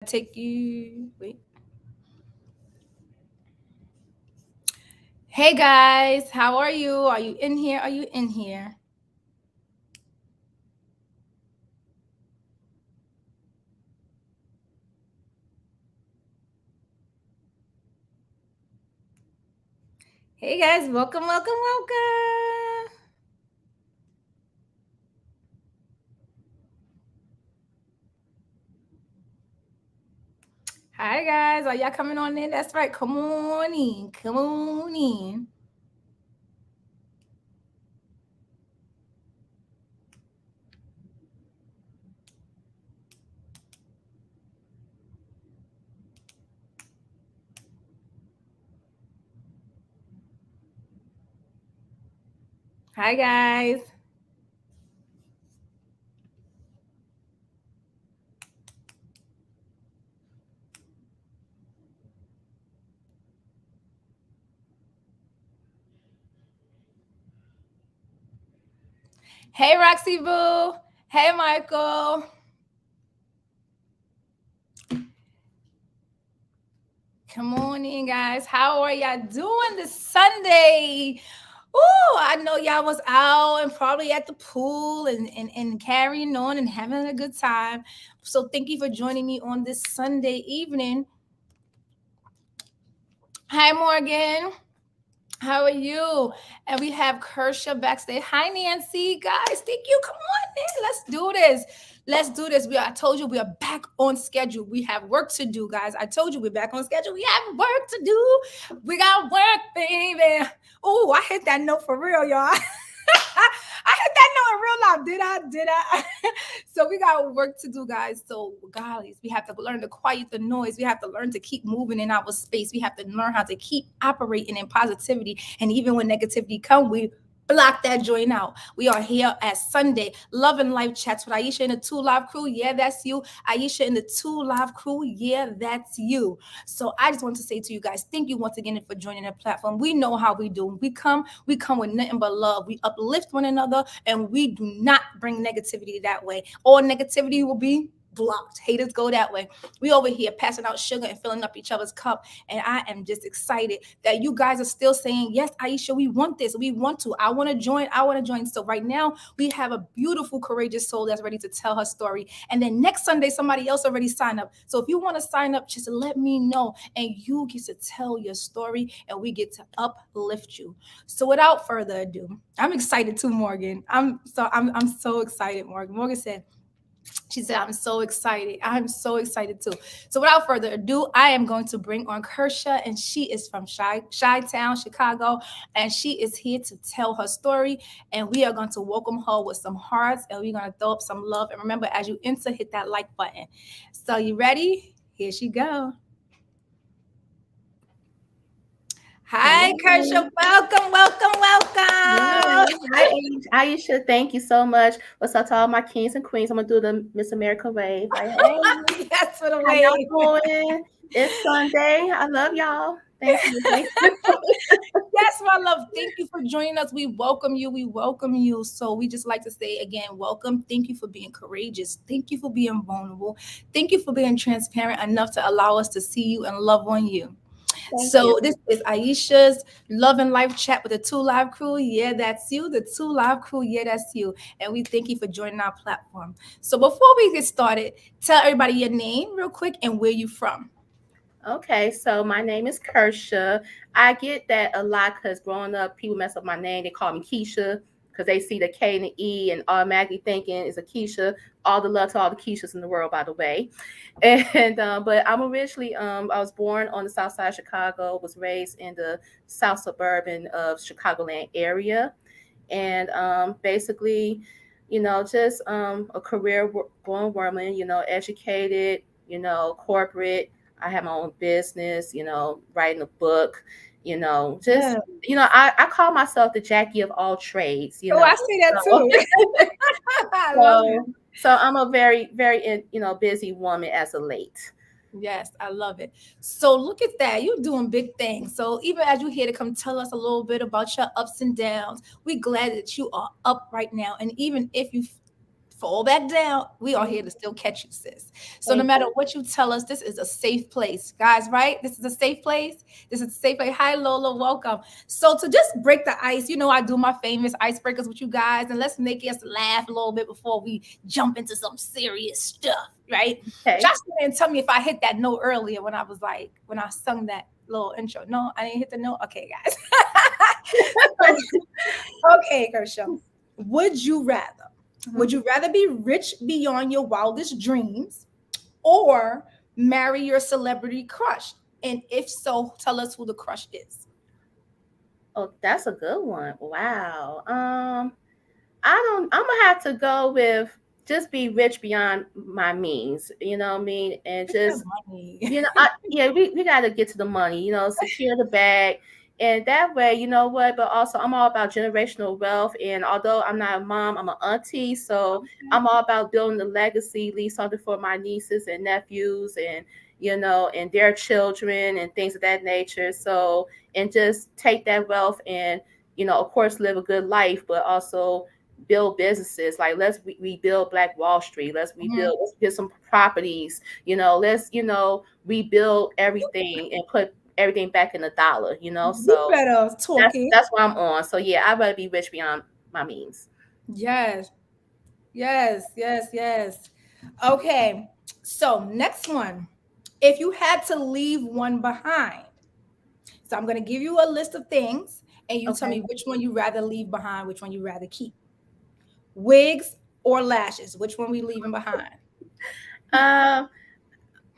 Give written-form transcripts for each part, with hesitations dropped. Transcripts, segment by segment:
Take you. Wait. Hey guys, how are you? Are you in here? Are you in here? Hey guys, welcome, welcome, welcome. Hi guys, are y'all coming on in? That's right. Come on in. Come on in. Hi guys. Hey Roxy Boo. Hey Michael. Come on in, guys. How are y'all doing this Sunday? Oh, I know y'all was out and probably at the pool and carrying on and having a good time. So thank you for joining me on this Sunday evening. Hi, Morgan. How are you? And we have Kersha backstage. Hi, Nancy. Guys, thank you. Come on in. Let's do this. Let's do this. I told you we are back on schedule. We have work to do, guys. I told you we're back on schedule. We have work to do. We got work, baby. Oh, I hit that note for real, y'all. I hit that note in real life. Did I? Did I? So we got work to do, guys. So, guys, we have to learn to quiet the noise. We have to learn to keep moving in our space. We have to learn how to keep operating in positivity. And even when negativity comes, we block that joint out. We are here at Sunday, Love and Life Chats with Aisha and the Two Live Crew. Yeah, that's you. Aisha and the Two Live Crew. Yeah, that's you. So I just want to say to you guys, thank you once again for joining the platform. We know how we do. We come with nothing but love. We uplift one another, and we do not bring negativity that way. All negativity will be blocked. Haters go that way. We over here passing out sugar and filling up each other's cup. And I am just excited that you guys are still saying, yes, Aisha, we want this. We want to. I want to join. I want to join. So right now we have a beautiful, courageous soul that's ready to tell her story. And then next Sunday, somebody else already signed up. So if you want to sign up, just let me know. And you get to tell your story and we get to uplift you. So without further ado, I'm excited too, Morgan. I'm so excited, Morgan. Morgan said, she said, I'm so excited. I'm so excited too. So without further ado, I am going to bring on Kersha, and she is from Chi-Town, Chicago, and she is here to tell her story. And we are going to welcome her with some hearts, and we're going to throw up some love. And remember, as you enter, hit that like button. So you ready? Here she go. Hi, Hey. Kersha. Welcome, welcome, Yes. welcome. Hi, Aisha. Thank you so much. What's up to all my kings and queens? I'm gonna do the Miss America wave. Like, hey, Yes, for the how y'all way. doing? It's Sunday. I love y'all. Thank you. Thank you. Yes, my love. Thank you for joining us. We welcome you. We welcome you. So we just like to say again, welcome. Thank you for being courageous. Thank you for being vulnerable. Thank you for being transparent enough to allow us to see you and love on you. Thank you. So this is Aisha's Love and Life Chat with the Two Live Crew. Yeah, that's you. The Two Live Crew. Yeah, that's you. And we thank you for joining our platform. So before we get started, tell everybody your name real quick and where you from. Okay, so my name is Kersha. I get that a lot because growing up, people mess up my name. They call me Keisha because they see the K and the E and automatically thinking it's a Keisha. All the love to all the Keishas in the world, by the way. And but I'm originally I was born on the south side of Chicago, was raised in the south suburban of Chicagoland area, and basically, just a career going woman, educated, corporate. I have my own business, writing a book, just Yeah. I call myself the Jackie of all trades, Oh, I see that So, too. I love it. so I'm a very, very busy woman as of late. Yes, I love it. So look at that. You're doing big things. So even as you're here to come tell us a little bit about your ups and downs, we're glad that you are up right now. And even if you fall back down. We are here to still catch you, sis. So no Thank matter you. what you tell us, this is a safe place, guys. Right? This is a safe place. This is a safe place. Hi, Lola. Welcome. So to just break the ice, I do my famous icebreakers with you guys, and let's make us laugh a little bit before we jump into some serious stuff, right? Okay. Josh didn't tell me if I hit that note earlier when I sung that little intro. No, I didn't hit the note. Okay, guys. Okay, Kershaw. Would you rather? Would Mhm. you rather be rich beyond your wildest dreams or marry your celebrity crush? And if so, tell us who the crush is. Oh, that's a good one. Wow. I don't. I'm gonna have to go with just be rich beyond my means. You know what I mean, and Look at that just money. yeah, we got to get to the money. Secure the bag, and that way, you know what. But also, I'm all about generational wealth. And although I'm not a mom, I'm an auntie, so I'm all about building the legacy, leave something for my nieces and nephews, and and their children and things of that nature. So, and just take that wealth and of course, live a good life, but also build businesses. Like let's rebuild Black Wall Street. Mhm. Let's get some properties. Let's rebuild everything and put everything back in the dollar. You So better talk it. that's what I'm on. So yeah, I'd rather be rich beyond my means. Yes, yes, yes, yes. Okay, so next one. If you had to leave one behind, so I'm going to give you a list of things, and you tell Okay. me which one you rather leave behind, which one you rather keep. Wigs or lashes? Which one we leaving behind? Um,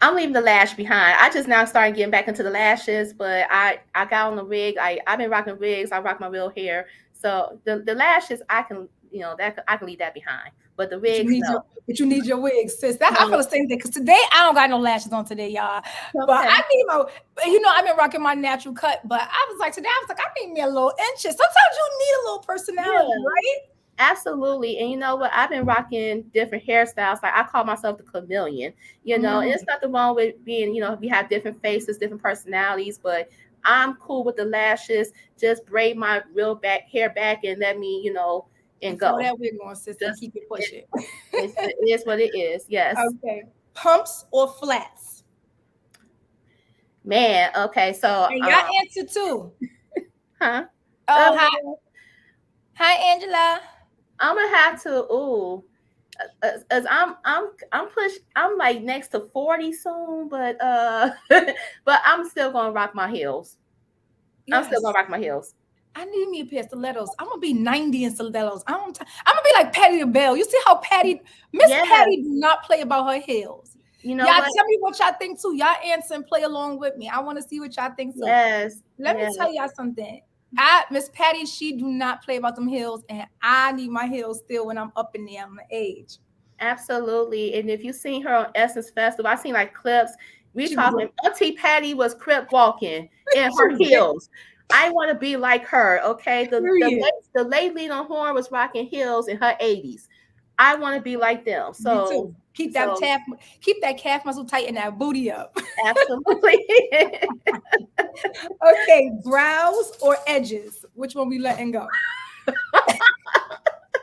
I'm leaving the lash behind. I just now started getting back into the lashes, but I got on the wig. I've been rocking wigs. I rock my real hair. So the lashes I can that I can leave that behind. But the But you wigs need no. your but you need your wigs, sis. That I feel No. the same thing. Cause today I don't got no lashes on today, y'all. But I Okay. need my, I've been rocking my natural cut. But I was like, today I was like, I need me a little inches. Sometimes you need a little personality, Yeah. right? Absolutely. And you know what? I've been rocking different hairstyles. Like I call myself the chameleon, and Mm, it's nothing wrong with being, we have different faces, different personalities, but I'm cool with the lashes. Just braid my real back hair back and let me, and and throw go. that wig on, sis, and Just keep it it, pushing. it is what it is. Yes. Okay. Pumps or flats? Man, okay. So And y'all answer too. huh? Oh, Uh, hi. Hi, Angela. I'm gonna have to as I'm like next to 40 soon, but but I'm still gonna rock my heels. I'm still gonna Yes. rock my heels. I need me a pair of stilettos. I'm gonna be 90 in stilettos. I'm gonna be like Patty LaBelle. You see how Miss Yes. Patty do not play about her heels. You know Y'all what? tell me what y'all think too. Y'all answer and play along with me. I want to see what y'all think too. Yes. Let me Yes. tell y'all something. I Miss Patty, she do not play about them heels, and I need my heels still when I'm up in there. I'm the age. Absolutely. And if you seen her on Essence Festival, I seen like clips. We She was talking doing. Auntie Patty was crip walking in She her was getting. heels. I want to be like her. Okay. Period. The lady lead on horn was rocking heels in her 80s. I want to be like them. Me So too. Keep that so calf muscle tight and that booty up. absolutely. Okay, brows or edges? Which one we letting go?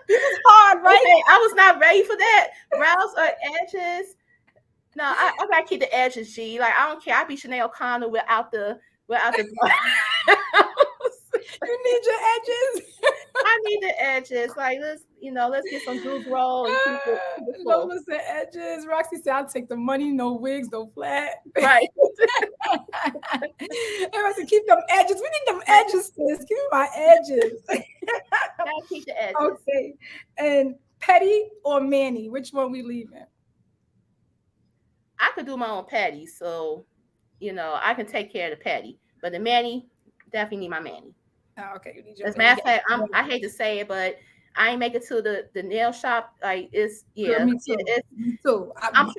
This is hard, right? Okay, I was not ready for that. Brows or edges? No, I gotta keep the edges, G. Like I don't care. I be Sinead O'Connor without the You need your edges. I need the edges. Like let's get some glue grow and keep it full. Lola said edges. Roxy said, I'll take the money, no wigs, no flat. Right. Everyone said, keep them edges. We need them edges, sis. Give me my edges. Gotta keep the edges. Okay. And Petty or Manny? Which one we leaving? I could do my own patty, so I can take care of the patty. But the Manny, definitely need my Manny. Oh, okay, you need your As a Manny. matter of fact, I hate to say it, but I ain't make it to the nail shop. Like it's Girl, yeah, me too. it's Me too. I'm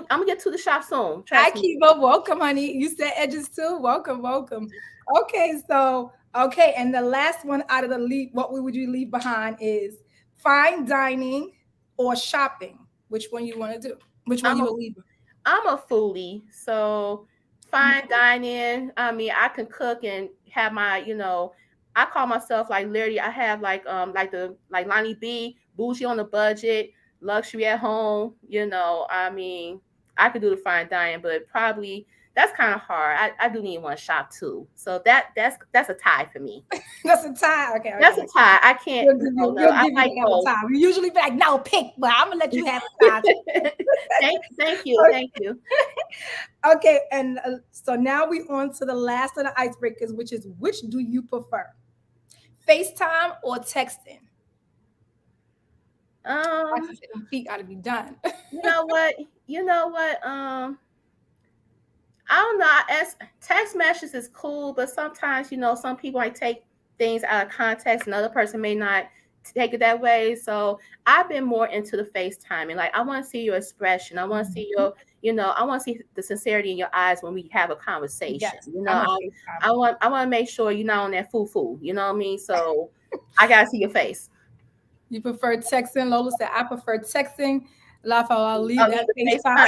gonna get to the shop soon. Hi, Trust me. Kiva. Welcome, honey. You said edges too. Welcome, welcome. Okay, and the last one out of the leave, what would you leave behind is fine dining or shopping. Which one you want to do? Which one I'm you a will leave? I'm a foodie, so I'm a fine fool. dining. I mean, I can cook and have I call myself like literally. I have like the like Lonnie B, bougie on the budget. luxury at home. I mean, I could do the fine dining, but probably that's kind of hard. I do need one shop too. So that's a tie for me. That's a tie. Okay, That's a okay. tie. I can't. We'll No, give you no. we'll I give you like that have a both. tie. We usually be like, no, pick, but I'm gonna let you have a tie. Thank you, thank you. Okay, and so now we on to the last of the icebreakers, which is which do you prefer? FaceTime or texting? I Um, should say them feet gotta be done. you know what? You know what? I don't know. As text messages is cool, but sometimes some people might take things out of context, and other person may not take it that way. So I've been more into the FaceTime, like I want to see your expression. I want to see Mhm. your, I want to see the sincerity in your eyes when we have a conversation. Yes, I'm a I FaceTime. want to make sure you're not on that foo foo. You know what I mean? So I gotta see your face. You prefer texting? Lola said, I prefer texting. Lafa, I'll leave I'll leave that the FaceTime. FaceTime.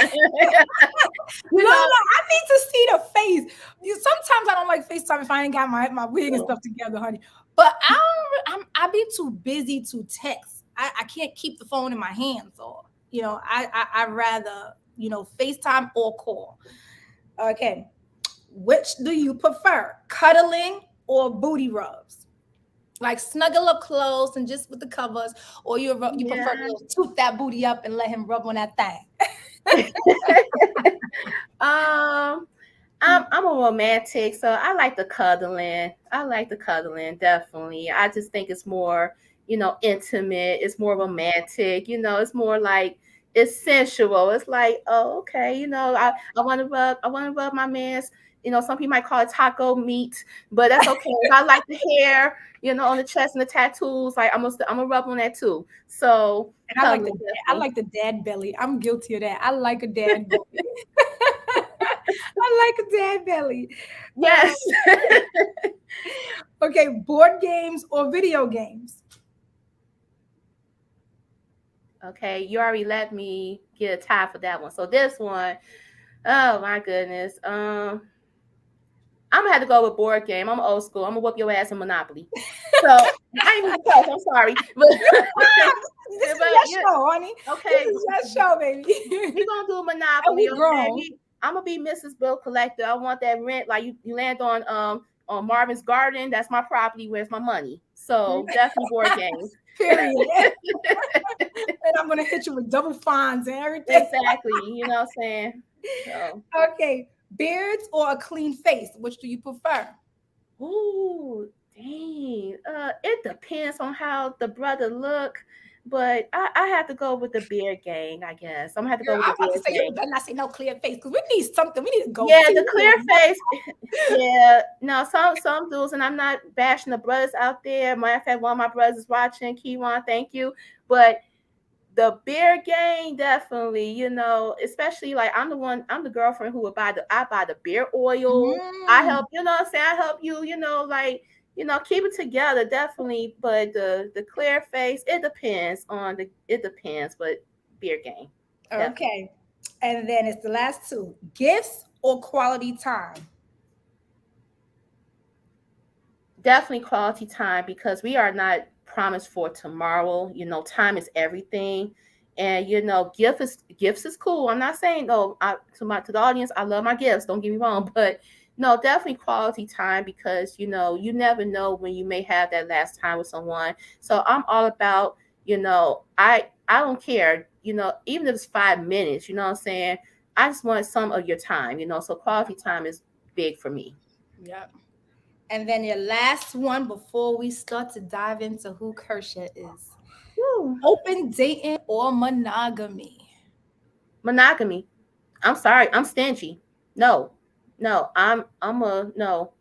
No, you know. I need to see the face. Sometimes I don't like FaceTime if I ain't got my wig and stuff together, honey. But I be too busy to text. I can't keep the phone in my hands, or I rather FaceTime or call. Okay, which do you prefer, cuddling or booty rubs? Like snuggle up close and just with the covers, or you prefer to Yeah. toot that booty up and let him rub on that thing? um, I'm a romantic, so I like the cuddling. I like the cuddling, definitely. I just think it's more, intimate. It's more romantic. It's more like it's sensual. It's like, oh, okay, I want to rub my man's. Some people might call it taco meat, but that's okay. I like the hair, on the chest and the tattoos. Like I'm gonna rub on that too. So And cuddling, I definitely. like the dad belly. I'm guilty of that. I like a dad belly. I like a dad belly. Uh, Yes. okay, board games or video games? Okay, you already let me get a tie for that one. So this one, oh my goodness. I'm gonna have to go with board game. I'm old school. I'm gonna whoop your ass in Monopoly. So I ain't even close. I'm sorry, but You this is but your yeah, show, honey. This okay. is your show, baby. We gonna do And Monopoly, we okay? grown. I'm gonna be Mrs. Bill Collector. I want that rent. Like you land on Marvin's Garden. That's my property. Where's my money? So definitely board games. Period. And I'm gonna hit you with double fines and everything. Exactly. You know what I'm saying? So. Okay, beards or a clean face? Which do you prefer? Ooh, dang. It depends on how the brother look, but I have to go with the beard gang, I guess. I'm gonna have to Girl, go with I'm the about to beard say you gang. better not say no clear face because we need something. We need to go Yeah, see. the We need clear a face. Yeah, no, some dudes, and I'm not bashing the brothers out there. Matter of fact, one of my brothers is watching. Keywan, thank you. But the beard gang, definitely, especially like I'm the girlfriend who would I buy the beard oil. I Mm, help, what I'm saying, I help you, like, keep it together, definitely. But the clear face, it depends, but beard gang, definitely. okay. And then it's the last two, gifts or quality time. Definitely quality time because we are not promised for tomorrow. Time is everything. And gifts is cool. I'm not saying no to the audience, I love my gifts, don't get me wrong, but no, definitely quality time because you never know when you may have that last time with someone. So I'm all about, I don't care, even if it's 5 minutes, you know what I'm saying? I just want some of your time, so quality time is big for me. Yep. And then your last one before we start to dive into who Kersha is. Woo. Open dating or monogamy? Monogamy. I'm sorry, I'm stingy. No, no, I'm a no.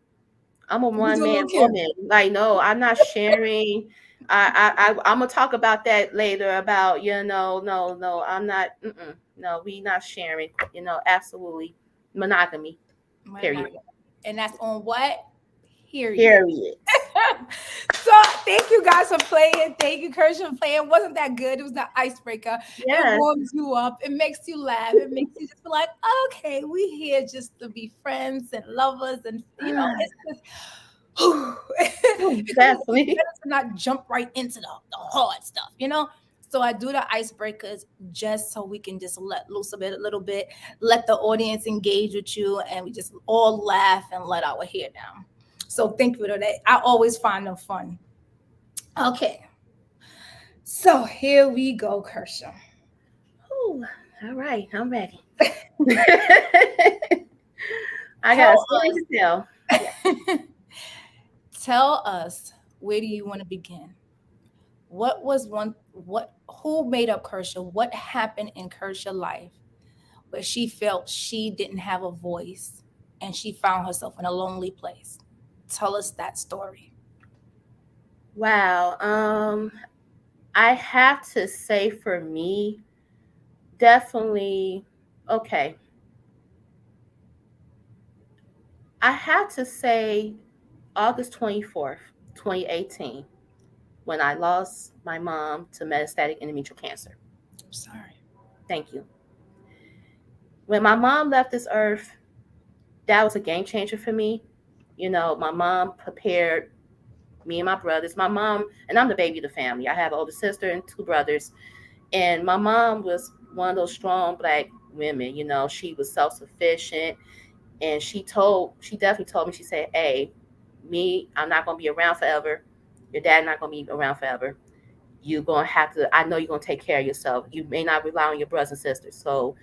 I'm a We one do a man little Kim. woman. Like no, I'm not sharing. I'm gonna talk about that later. About no, I'm not. No, we not sharing. Absolutely monogamy. Period. Monogamy. And that's on what? Period. Period. So thank you guys for playing. Thank you, Kersha, for playing. Wasn't that good? It was the icebreaker. It Yes. warms you up. It makes you laugh. It makes you just be like, okay, we here just to be friends and lovers, and it's just because it's Definitely. better to not jump right into the hard stuff. So I do the icebreakers just so we can just let loose a little bit, let the audience engage with you, and we just all laugh and let our hair down. So thank you for that. I always find them fun. Okay, so here we go, Kershaw. Ooh, all right, I'm ready. I got a Tell story to tell. Yeah. us, tell us, where do you want to begin? What was one? What? Who made up Kershaw? What happened in Kershaw's life where she felt she didn't have a voice and she found herself in a lonely place? Tell us that story. Wow. I have to say for me, definitely. Okay, I have to say August 24th, 2018, when I lost my mom to metastatic endometrial cancer. I'm sorry. Thank you. When my mom left this earth, that was a game changer for me. You know, my mom prepared me and my brothers. My mom, and I'm the baby of the family. I have an older sister and two brothers. And my mom was one of those strong black women. You know, she was self sufficient. And she definitely told me, she said, hey, me, I'm not going to be around forever. Your dad not going to be around forever. You're going to have to, I know you're going to take care of yourself. You may not rely on your brothers and sisters. So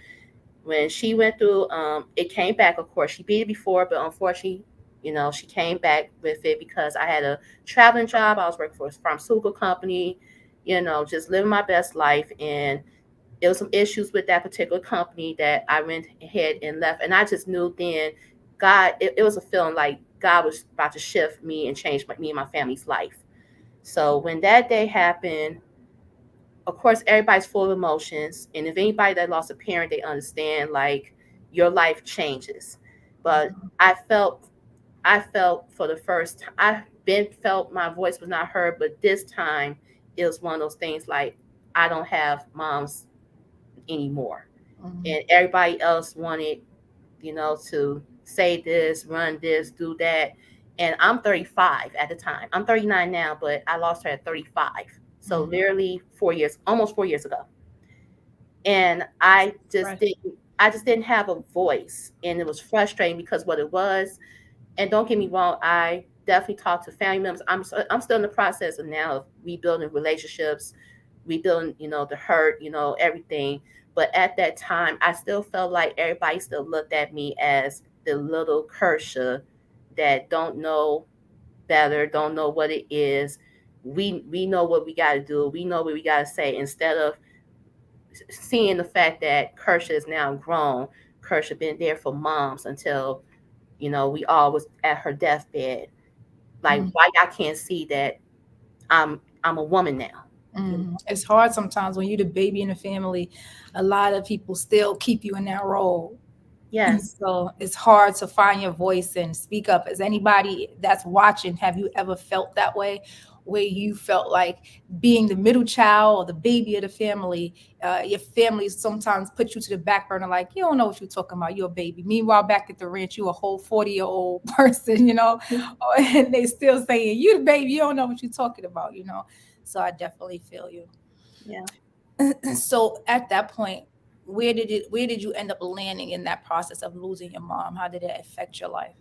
when she went through, it came back, of course. She beat it before, but unfortunately, you know, she came back with it because I had a traveling job. I was working for a pharmaceutical company, you know, just living my best life. And there was some issues with that particular company that I went ahead and left. And I just knew then God, it was a feeling like God was about to shift me and change me and my family's life. So when that day happened, of course, everybody's full of emotions. And if anybody that lost a parent, they understand like your life changes. But Mhm. I felt, I felt for the first time, I've been felt my voice was not heard, but this time it was one of those things like I don't have moms anymore. Mhm. And everybody else wanted, you know, to say this, run this, do that. And I'm 35 at the time. I'm 39 now, but I lost her at 35. So Mhm. literally 4 years, almost 4 years ago. And Right. I just didn't have a voice. And it was frustrating because what it was, and don't get me wrong, I definitely talk to family members. I'm still in the process of now of rebuilding relationships, rebuilding, you know, the hurt, you know, everything. But at that time, I still felt like everybody still looked at me as the little Kersha that don't know better, don't know what it is. We know what we got to do. We know what we got to say instead of seeing the fact that Kersha is now grown. Kersha been there for moms until, you know, we all was at her deathbed. Like, Mhm. why y'all can't see that I'm a woman now? You know? Mhm. It's hard sometimes when you're the baby in the family. A lot of people still keep you in that role. And Yes. so it's hard to find your voice and speak up. As anybody that's watching, have you ever felt that way, where you felt like being the middle child or the baby of the family, your family sometimes put you to the back burner, like you don't know what you're talking about, you're a baby. Meanwhile, back at the ranch, you a whole 40-year-old person, and they still saying you the baby, you don't know what you're talking about. So I definitely feel you. Yeah. So at that point, where did you end up landing in that process of losing your mom? How did it affect your life?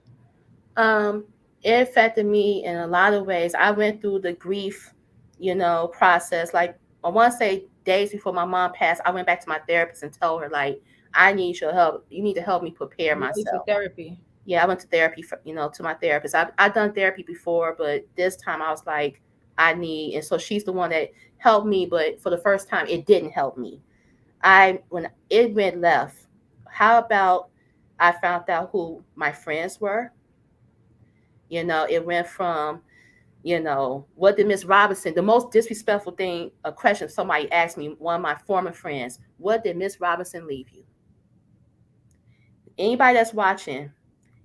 Um, it affected me in a lot of ways. I went through the grief, you know, process. Like I want to say days before my mom passed, I went back to my therapist and told her like, I need your help. You need to help me prepare Ready for myself. therapy? Yeah, I went to therapy for, you know, to my therapist. I've done therapy before, but this time I was like, I need, and so she's the one that helped me. But for the first time, it didn't help me. When it went left, how about I found out who my friends were? You know, it went from, you know, what did Miss Robinson, the most disrespectful thing, a question somebody asked me, one of my former friends, what did Miss Robinson leave you? Anybody that's watching,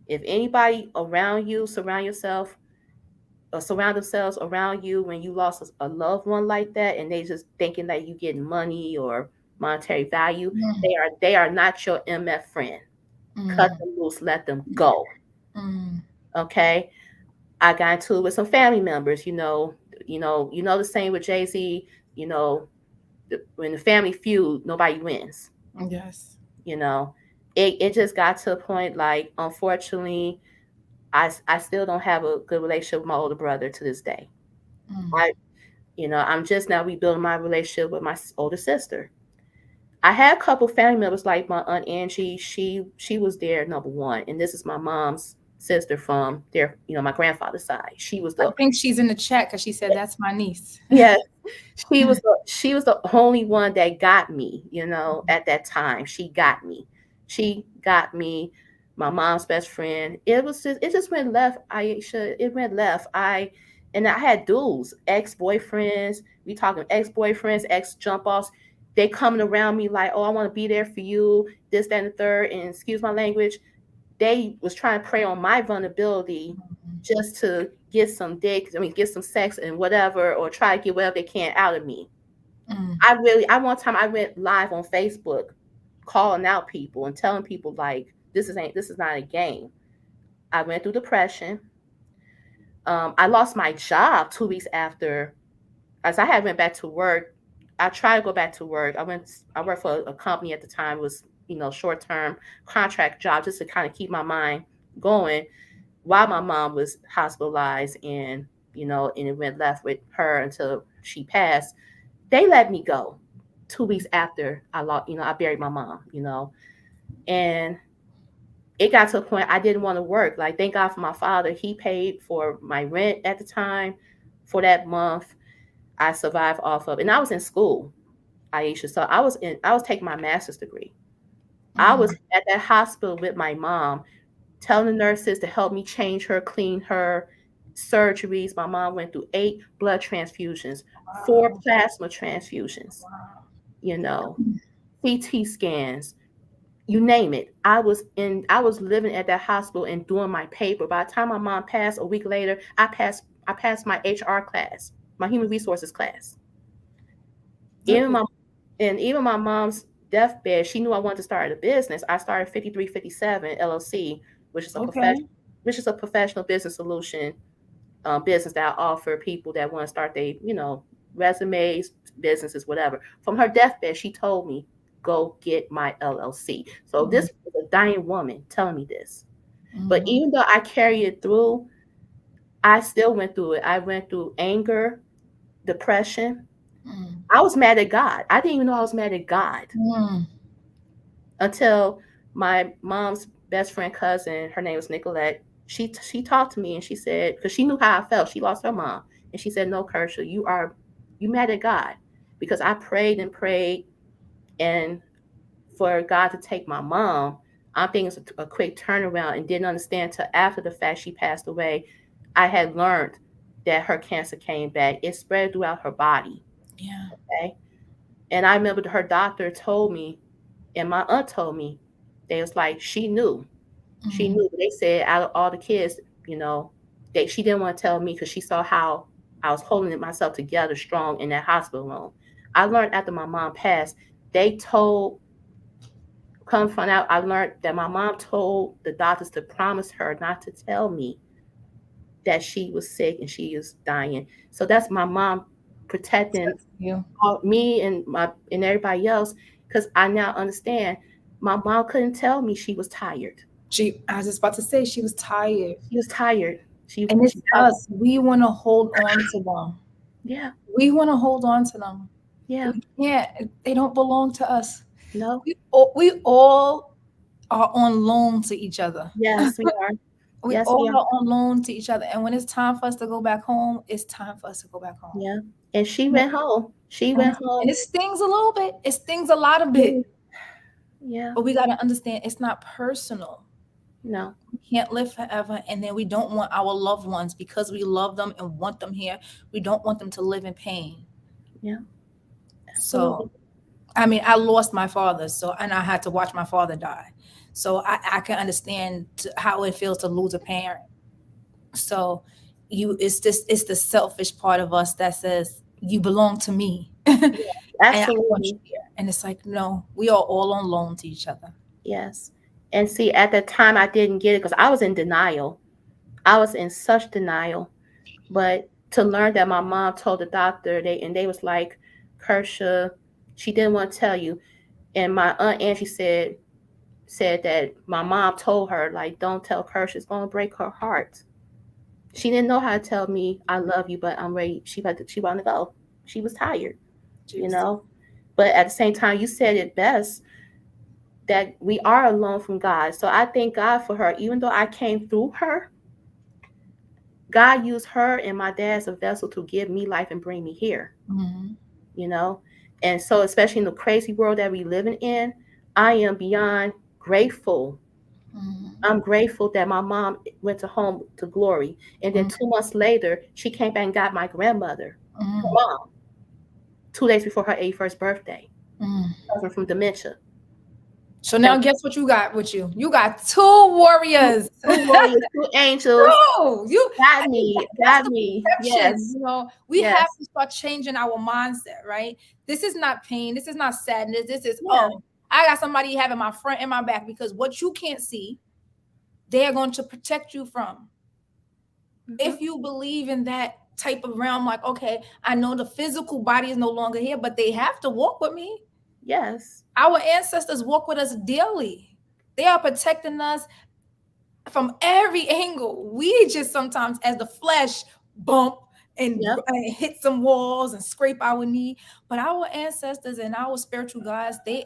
if anybody around you, surround yourself or surround themselves around you when you lost a loved one like that and they just thinking that you getting money or monetary value, Mm, they are not your MF friend. Cut mm, them loose, let them go. mm, Okay. I got into it with some family members, you know the same with Jay-Z, you know, when the family feud, nobody wins. Yes. You know, it just got to a point like, unfortunately, I still don't have a good relationship with my older brother to this day. Mm. I, I'm just now rebuilding my relationship with my older sister. I had a couple family members like my aunt Angie. She was there number one, and this is my mom's sister from their, my grandfather's side. She was I the think she's in the chat because she said that's my niece. yeah, she was the only one that got me, at that time. She got me. She got me, my mom's best friend. It just went left, Aisha. It went left. I had dudes, ex-boyfriends. We talking ex-boyfriends, ex jump offs. They coming around me like, oh, I want to be there for you, this, that, and the third. And excuse my language, they was trying to prey on my vulnerability just to get some dick, I mean, get some sex and whatever, or try to get whatever they can out of me. Mm. I one time I went live on Facebook calling out people and telling people like, this is not a game. I went through depression. I lost my job 2 weeks after, as I had went back to work. I tried to go back to work. I worked for a company at the time. It was, short term contract job just to kind of keep my mind going while my mom was hospitalized, and it went left with her until she passed. They let me go 2 weeks after I lost, I buried my mom, and it got to a point I didn't want to work. Like, thank God for my father. He paid for my rent at the time for that month. I survived off of, and I was in school, Aisha. So I was taking my master's degree. I was Mm. at that hospital with my mom, telling the nurses to help me change her, clean her, surgeries. My mom went through 8 blood transfusions, 4 plasma transfusions, you know, CT scans, you name it. I was living at that hospital and doing my paper. By the time my mom passed a week later, I passed my HR class, my human resources class. Look Even at my even my mom's deathbed, she knew I wanted to start a business. I started 5357 LLC, which is a okay. professional business solution, business that I offer people that want to start their, resumes, businesses, whatever. From her deathbed, she told me, go get my LLC. So Mm. this was a dying woman telling me this. But Mm. even though I carried it through, I still went through it. I went through anger, depression. Mm. I was mad at God. I didn't even know I was mad at God Mm. until my mom's best friend cousin, her name was Nicolette. She talked to me and she said, because she knew how I felt. She lost her mom, and she said, "No, Kersha, you mad at God because I prayed and prayed, and for God to take my mom, I'm thinking it's a quick turnaround, and didn't understand till after the fact she passed away. I had learned that her cancer came back. It spread throughout her body. Yeah. Okay, and I remember her doctor told me, and my aunt told me, they was like, she knew. She Mm. knew. They said out of all the kids, you know, she didn't want to tell me because she saw how I was holding myself together strong in that hospital room. I learned after my mom passed, they told, come find out, I learned that my mom told the doctors to promise her not to tell me that she was sick and she was dying. So that's my mom protecting You. me and everybody else, because I now understand my mom couldn't tell me she was tired. I was just about to say she was tired. She was tired. And it's She talked. us. We want to hold on to them. Yeah, We want to hold on to them. yeah, We can't. They don't belong to us. no, We all are on loan to each other. yes, we are. We Yes, all we are. are on loan to each other. And when it's time for us to go back home, it's time for us to go back home. Yeah, and she went home. She And, went it's, and home. it stings a little bit. It stings a lot of bit. Yeah, yeah, But we got to understand it's not personal. no, We can't live forever. And then we don't want our loved ones, because we love them and want them here, we don't want them to live in pain. yeah, So, absolutely. I mean, I lost my father, so, and I had to watch my father die. So I can understand how it feels to lose a parent. So it's the selfish part of us that says you belong to me, and Yeah, I want you absolutely. here. And it's like, no, we are all on loan to each other. Yes. And see, at the time I didn't get it because I was in denial. I was in such denial. But to learn that my mom told the doctor, they was like, Kersha, She didn't want to tell you. And my aunt Angie said that my mom told her, like, don't tell Kersha, it's gonna break her heart. She didn't know how to tell me I love you, but I'm ready. She wanted to go. She was tired, you Juicy. know. But at the same time, you said it best, that we are alone from God. So I thank God for her. Even though I came through her, God used her and my dad as a vessel to give me life and bring me here, Mm-hmm. you know. And so, especially in the crazy world that we living in, I am beyond grateful. Mm-hmm. I'm grateful that my mom went to home to glory. And then 2 months later, she came back and got my grandmother, her Mm-hmm. mom, 2 days before her 81st birthday, Mm-hmm. suffering from dementia. So So now guess what you got with you? You got two two, warriors. two warriors, two angels, No, you. got I think me, that's got the me. perception. Yes, We have yes, to start changing our mindset, right? This is not pain. This is not sadness. This is, yeah, oh, I got somebody having my front and my back, because what you can't see, they are going to protect you from. hmm, If you believe in that type of realm, like, okay, I know the physical body is no longer here, but they have to walk with me. yes, Our ancestors walk with us daily. They are protecting us from every angle. We just sometimes, as the flesh, bump yep, and hit some walls and scrape our knee. But our ancestors and our spiritual guides, they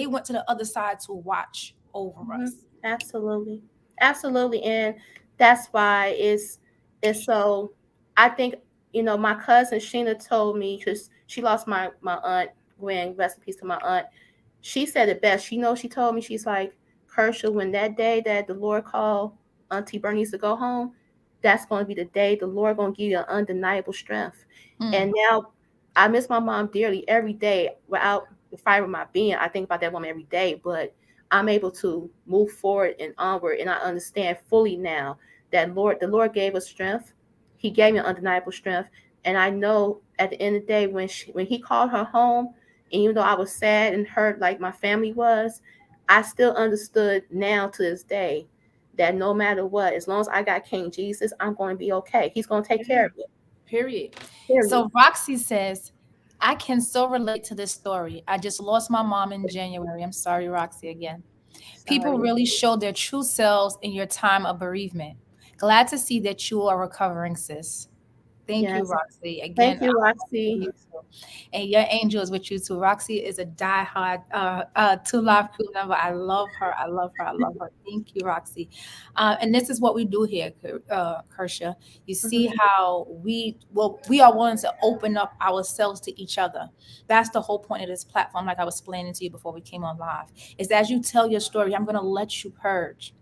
went to the other side to watch over hmm, us. absolutely, absolutely, and that's why it's so. I think my cousin Sheena told me, because she lost my aunt Gwen, rest in peace to my aunt. She said it best. She told me, she's like, Kersha, when that day that the Lord called Auntie Bernice to go home, that's going to be the day the Lord going to give you an undeniable strength. Mm, And now I miss my mom dearly every day without the fiber of my being. I think about that woman every day, but I'm able to move forward and onward. And I understand fully now that the Lord gave us strength. He gave me undeniable strength. And I know at the end of the day, when he called her home, and even though I was sad and hurt like my family was, I still understood now to this day that no matter what, as long as I got King Jesus, I'm going to be okay. He's going to take care yeah, of it. period. Period. So Roxy says, I can so relate to this story. I just lost my mom in January. I'm sorry, Roxy, again. People Sorry. really show their true selves in your time of bereavement. Glad to see that you are recovering, sis. Thank you, Yes. Roxy. Again, Thank I you, love Roxy. you too. And your angel is with you too. Roxy is a diehard Two Live crew member. I love her. I love her. I love her. Thank you, Roxy. And this is what we do here, Kersha. You Hmm. see how we are willing to open up ourselves to each other. That's the whole point of this platform. Like I was explaining to you before we came on live, is as you tell your story, I'm gonna let you purge,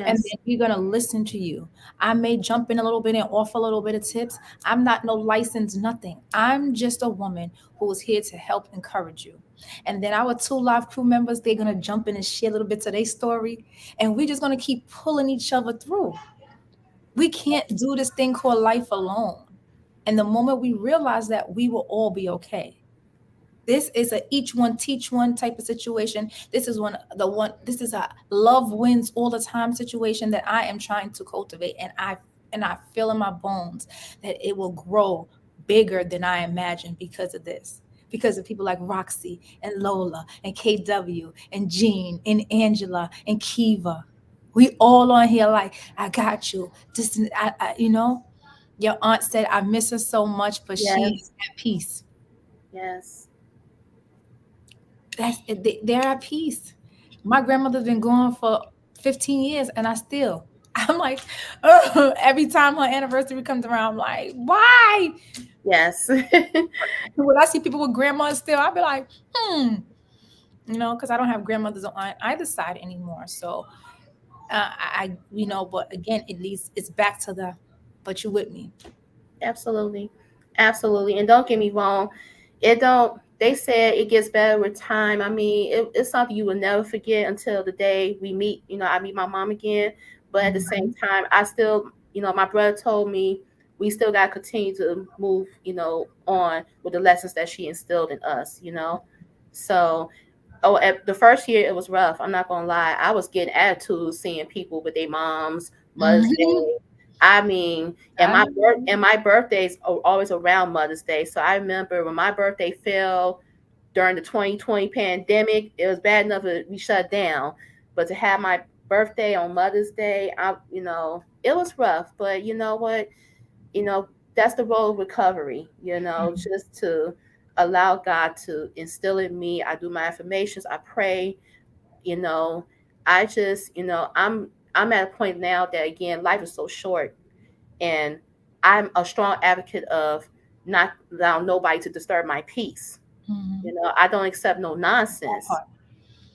and Yes. then we're gonna listen to you. I may jump in a little bit and offer a little bit of tips. I'm not no license, nothing. I'm just a woman who is here to help encourage you. And then our two live crew members, they're gonna jump in and share a little bit of their story, and we're just gonna keep pulling each other through. We can't do this thing called life alone. And the moment we realize that, we will all be okay. This is a each one teach one type of situation. This is a love wins all the time situation that I am trying to cultivate, and I feel in my bones that it will grow bigger than I imagined because of this. Because of people like Roxy and Lola and KW and Jean and Angela and Kiva. We all on here like, I got you. Just your aunt said I miss her so much, but she Yes. is at peace. Yes. They're at peace. My grandmother's been gone for 15 years, and I still, I'm like, ugh, every time her anniversary comes around, I'm like, why? Yes. When I see people with grandmas still, I'll be like, because I don't have grandmothers on either side anymore. So but again, it's back to but you with me. Absolutely. Absolutely. And don't get me wrong, it don't they said it gets better with time. I mean, it's something you will never forget until the day we meet. I meet my mom again. But at the same Mhm. time, I still, my brother told me we still got to continue to move, on with the lessons that she instilled in us. So, oh, at the first year it was rough. I'm not gonna lie. I was getting attitudes seeing people with their moms, Mother's Mhm. Day. I mean, and I know. my birthdays are always around Mother's Day. So I remember when my birthday fell, during the 2020 pandemic. It was bad enough that we shut down, but to have my birthday on Mother's Day, it was rough. But you know what? That's the road of recovery. Just to allow God to instill in me. I do my affirmations. I pray. You know, I just, I'm at a point now that again, life is so short, and I'm a strong advocate of not allowing nobody to disturb my peace. Mhm. I don't accept no That nonsense, part.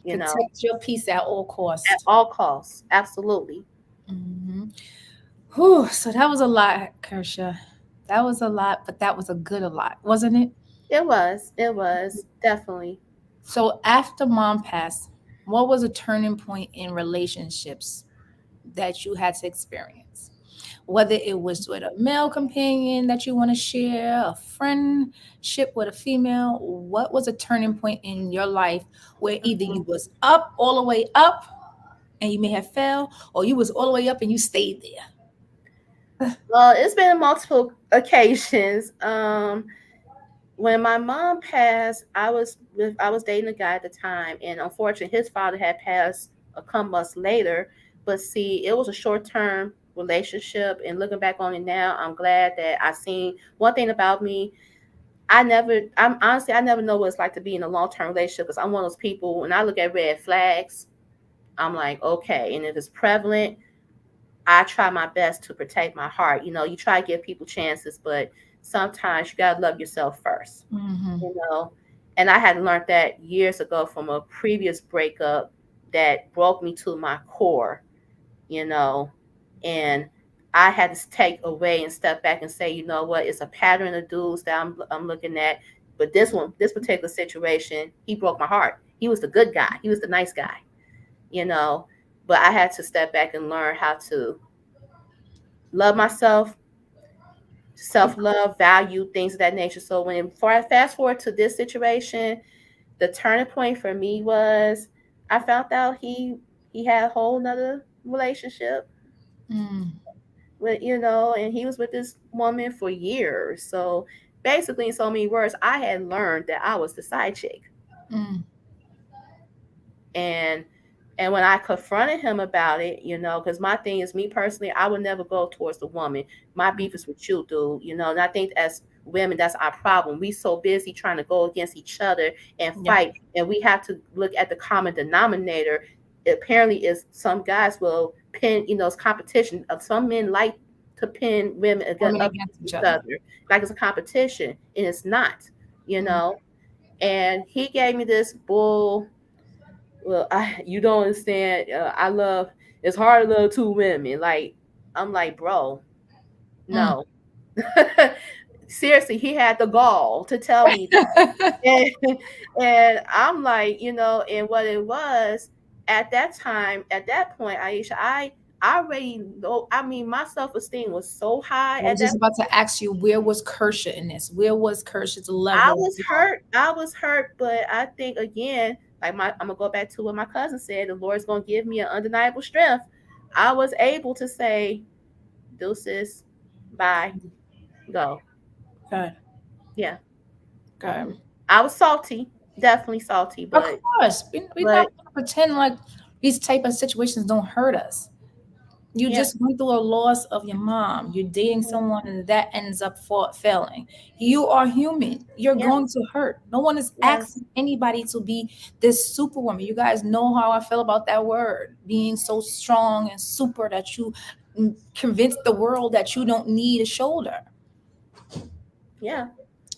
you know, Protect your peace at all at costs. all costs. Absolutely. Hmm. Whew, so that was a lot, Kersha. That was a lot, but that was a good a lot, wasn't it? It was definitely. So after mom passed, what was a turning point in relationships that you had to experience? Whether it was with a male companion that you want to share, a friendship with a female, what was a turning point in your life where either you Mhm. was up all the way up and you may have fell, or you was all the way up and you stayed there? Well, it's been multiple occasions. When my mom passed, I was dating a guy at the time, and unfortunately, his father had passed a couple months later. But see, it was a short-term relationship, and looking back on it now, I'm glad that I seen one thing about me. I'm honestly, I never know what it's like to be in a long-term relationship because I'm one of those people. When I look at red flags, I'm like, okay, and if it's prevalent, I try my best to protect my heart. You try to give people chances, but sometimes you gotta love yourself first. Hmm. You know, and I had learned that years ago from a previous breakup that broke me to my core. You know, and I had to take away and step back and say, you know what, it's a pattern of dudes that I'm looking at. But this particular situation, he broke my heart. He was the good guy. He was the nice guy. You know, but I had to step back and learn how to love myself, self love, value, things of that nature. So for I fast forward to this situation, the turning point for me was I found out he had a whole nother relationship Mm, with, and he was with this woman for years. So basically, in so many words, I had learned that I was the side chick. mm, and and when I confronted him about it, because my thing is, me personally, I would never go towards the woman. My beef is with you, dude. And I think as women, that's our problem. We so busy trying to go against each other and yeah, fight, and we have to look at the common denominator. Apparently, is some guys will pin, it's competition. Of some men like to pin women women up against against each each other. other, like it's a competition, and it's not. You Mm, know. And he gave me this bull. Well, you don't understand. I love. It's hard to love two women. Like, I'm like, bro, mm. no. Seriously, he had the gall to tell me that, and I'm like, and what it was at that time, at that point, Aisha, I already know. I mean, my self esteem was so high I at was that. just about to ask you, where was Kersha in this? Where was Kersha's I level of was love? hurt. I was hurt, but I think again, like I'm gonna go back to what my cousin said. The Lord's gonna give me an undeniable strength. I was able to say, "Deuces, bye, go." Good, Yeah, good. I was salty, definitely salty, Of but course, we're not but gonna pretend like these type of situations don't hurt us. You yeah, just went through a loss of your mom. You're dating mhm, someone and that ends up failing. You are human. You're yeah, going to hurt. No one is yeah, asking anybody to be this superwoman. You guys know how I feel about that word, being so strong and super that you convince the world that you don't need a shoulder. yeah,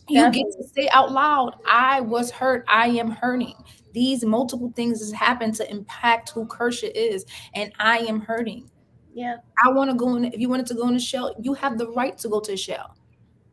You get to definitely, say out loud, I was hurt, I am hurting. These multiple things has happened to impact who Kersha is, and I am hurting. yeah, I want to go in. If you wanted to go in the shell, you have the right to go to the shell.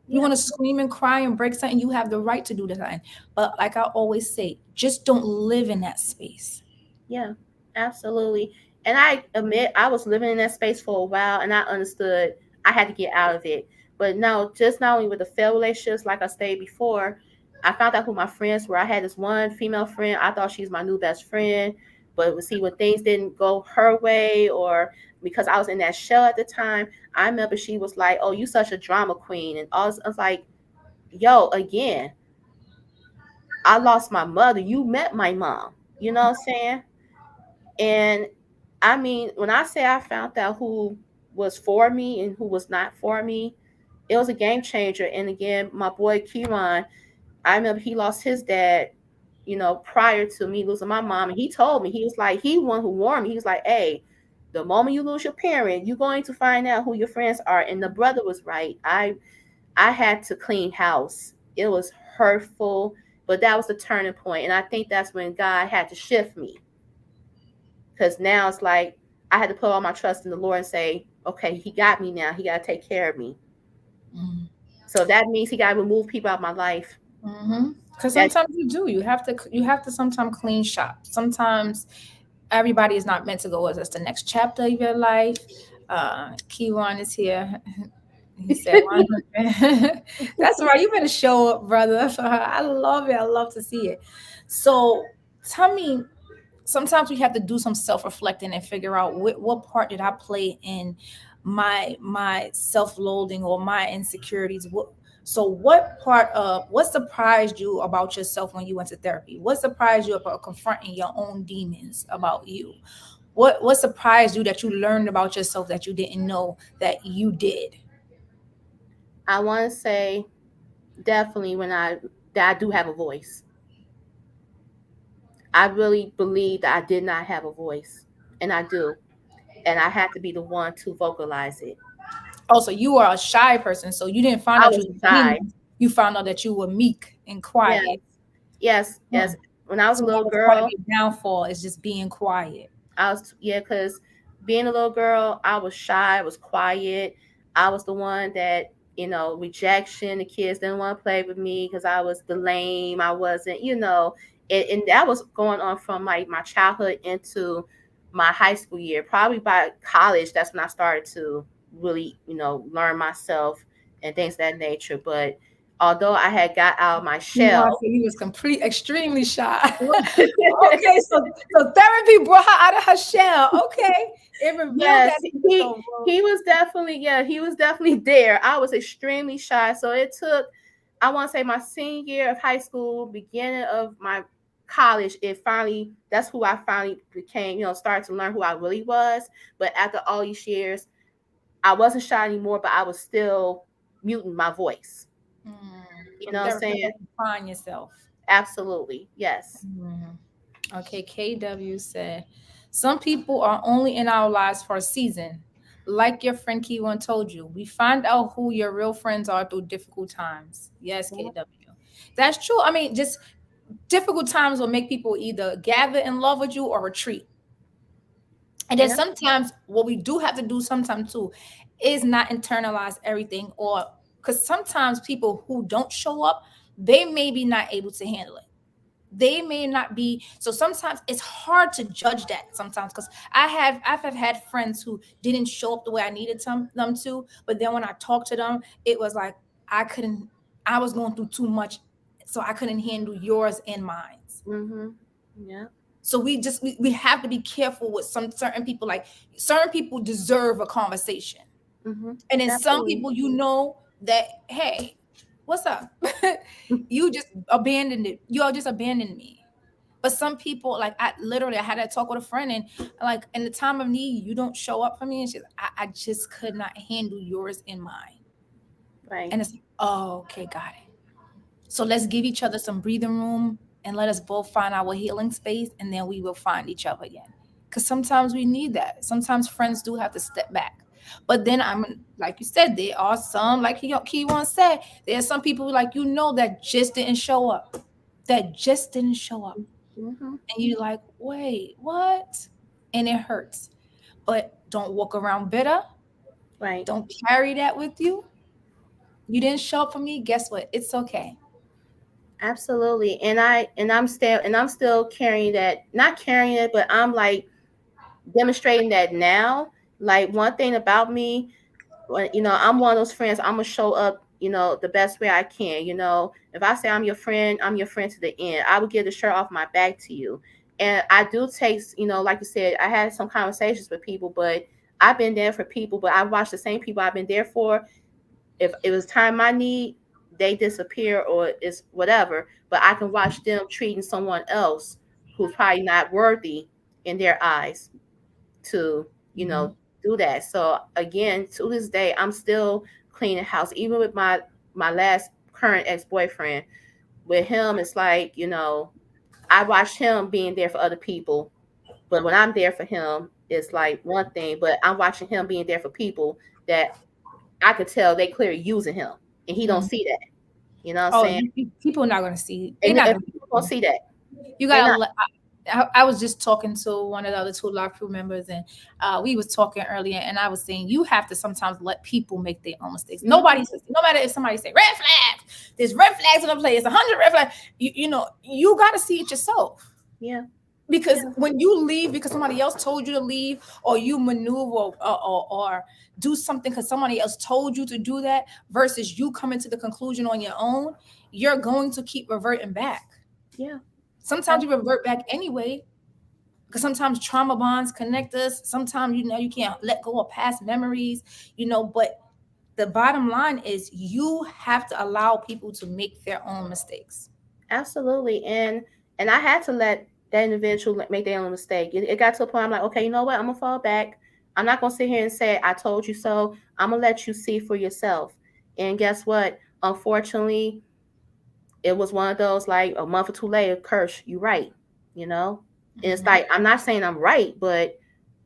If you yeah. want to scream and cry and break something, you have the right to do that. But like I always say, just don't live in that space. Yeah, absolutely. And I admit I was living in that space for a while, and I understood I had to get out of it. But no, just not only with the failed relationships, like I stated before, I found out who my friends were. I had this one female friend. I thought she's my new best friend, but see when things didn't go her way, or because I was in that shell at the time, I remember she was like, "Oh, you such a drama queen," and all. I was like, "Yo, again." I lost my mother. You met my mom. You know what I'm saying? And I mean, when I say I found out who was for me and who was not for me, it was a game changer. And again, my boy Kieran, I remember he lost his dad, prior to me losing my mom. And he told me, he was like, he one who warned me. He was like, hey, the moment you lose your parent, you're going to find out who your friends are. And the brother was right. I had to clean house. It was hurtful, but that was the turning point. And I think that's when God had to shift me. Because now it's like I had to put all my trust in the Lord and say, okay, he got me now. He got to take care of me. Mm. So that means he got to remove people out of my life. Because That sometimes you do. You have to sometimes clean shop. Sometimes everybody is not meant to go with us the next chapter of your life. Keywan is here. He said 100. That's right. You better show up, brother. For her. I love it. I love to see it. So tell me, sometimes we have to do some self-reflecting and figure out what part did I play in my self-loathing or my insecurities. What surprised you about yourself when you went to therapy? What surprised you about confronting your own demons about you? What surprised you that you learned about yourself that you didn't know that you did? I want to say definitely that I do have a voice. I really believe that I did not have a voice, and I do, and I had to be the one to vocalize it. Also, you are a shy person, so you didn't find I out was you was shy. demons. You found out that you were meek and Yes, quiet. yes, Hmm. yes. When I was a So that little was part of girl, your downfall, is just being quiet. yeah, because being a little girl, I was shy, I was quiet. I was the one that, rejection. The kids didn't want to play with me because I was the lame. I wasn't, and that was going on from my childhood into my high school year. Probably by college, that's when I started to really, learn myself and things of that nature. But although I had got out of my You want to shell, say he was extremely shy. Okay, so therapy brought her out of her shell. Okay, it revealed yes, that. he So, well, he was definitely, yeah, he was definitely there. I was extremely shy, so it took, I want to say, my senior year of high school, beginning of my college, it finally, that's who I finally became, started to learn who I really was. But after all these years, I wasn't shy anymore, but I was still muting my voice. You so know what I'm therapy saying? helped you find yourself. Absolutely, yes. Mhm. Okay, KW said, some people are only in our lives for a season. Like your friend Kiwan told you, we find out who your real friends are through difficult times. Yes, Yeah. KW. That's true. I mean, just difficult times will make people either gather in love with you or retreat. And then And sometimes what we do have to do sometimes too is not internalize everything, or because sometimes people who don't show up, they may be not able to handle it. They may not be. So sometimes it's hard to judge that sometimes, because I've had friends who didn't show up the way I needed them to, but then when I talked to them, it was like I couldn't, I was going through too much, so I couldn't handle yours and mine. mm-hmm. Yeah. So we have to be careful with some certain people. Like certain people deserve a conversation, Mm-hmm. and then some Absolutely. people, that, hey, what's up? You just abandoned it. You all just abandoned me. But some people, like, I had that talk with a friend, and like in the time of need, you don't show up for me, and I just could not handle yours and mine. Right. And it's like, oh, okay, got it. So let's give each other some breathing room and let us both find our healing space, and then we will find each other again. Because sometimes we need that. Sometimes friends do have to step back. But then like you said, there are some, like he once said, there are some people like that just didn't show up. That just didn't show up. Mm-hmm. And you're like, wait, what? And it hurts. But don't walk around bitter. Right. Don't carry that with you. You didn't show up for me. Guess what? It's okay. Absolutely. And I'm still carrying that, not carrying it, but I'm like demonstrating that now. Like one thing about me, when I'm one of those friends, I'm gonna show up, the best way I can. If I say I'm your friend to the end. I will give the shirt off my back to you. And I do take, like you said, I had some conversations with people, but I've been there for people, but I've watched the same people I've been there for. If it was time I need, they disappear or it's whatever, but I can watch them treating someone else who's probably not worthy in their eyes to, you Mhm. know, do that. So again, to this day, I'm still cleaning house, even with my last current ex boyfriend. With him, it's like, I watch him being there for other people, but when I'm there for him, it's like one thing. But I'm watching him being there for people that I could tell they clearly using him, and he don't Mhm. see that. You know what I'm Oh, saying? people are not gonna see. They're not And gonna people don't see. see that. You They gotta not. let. I was just talking to one of the other two Lock crew members, and we was talking earlier, and I was saying you have to sometimes let people make their own mistakes. Hmm. Nobody says, no matter if somebody say red flags, there's red flags in the play. It's 100 red flags. You got to see it yourself. Yeah. Because Yeah. when you leave because somebody else told you to leave, or you maneuver or do something because somebody else told you to do that, versus you coming to the conclusion on your own, you're going to keep reverting back. Yeah. Sometimes you Absolutely. revert back anyway, because sometimes trauma bonds connect us. Sometimes you can't let go of past memories, but the bottom line is you have to allow people to make their own mistakes. Absolutely. And I had to let that individual make their own mistake. It got to a point I'm like, okay, you know what? I'm gonna fall back. I'm not gonna sit here and say I told you so. I'm gonna let you see for yourself. And guess what? Unfortunately, it was one of those like a month or two later, Kirsch, you right. You know? And it's Mhm. like I'm not saying I'm right, but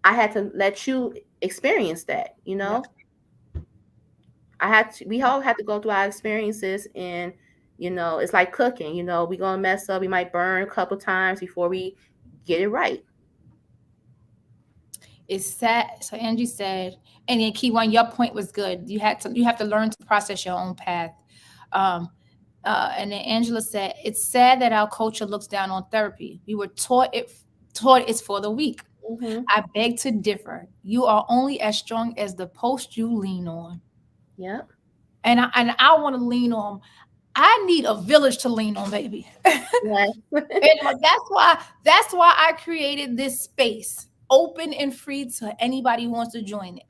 I had to let you experience that, you Yep. know? We all have to go through our experiences, and it's like cooking, we're gonna mess up, we might burn a couple times before we get it right. It's sad. So Angie said, and then key one, your point was good. You have to learn to process your own path. Um, and then Angela said, it's sad that our culture looks down on therapy. We were taught it's for the weak. Hmm. I beg to differ. You are only as strong as the post you lean on. Yep. And I want to lean on. I need a village to lean on, baby. Yeah. And that's why I created this space, open and free to anybody who wants to join it.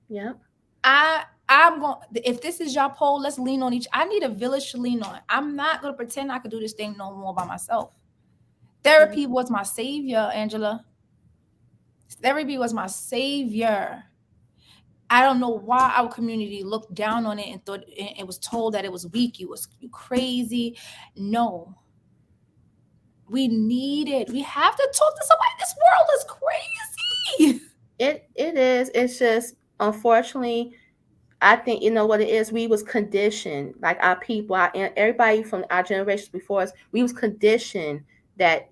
Yep. I'm going. If this is your poll, let's lean on each. I need a village to lean on. I'm not gonna pretend I could do this thing no more by myself. Yeah. Therapy was my savior, Angela. Therapy was my savior. I don't know why our community looked down on it and thought it was told that it was weak. You crazy. No, we need it. We have to talk to somebody. This world is crazy. It is. It's just, unfortunately, I think you know what it is. We was conditioned, like our people, and everybody from our generations before us. We was conditioned that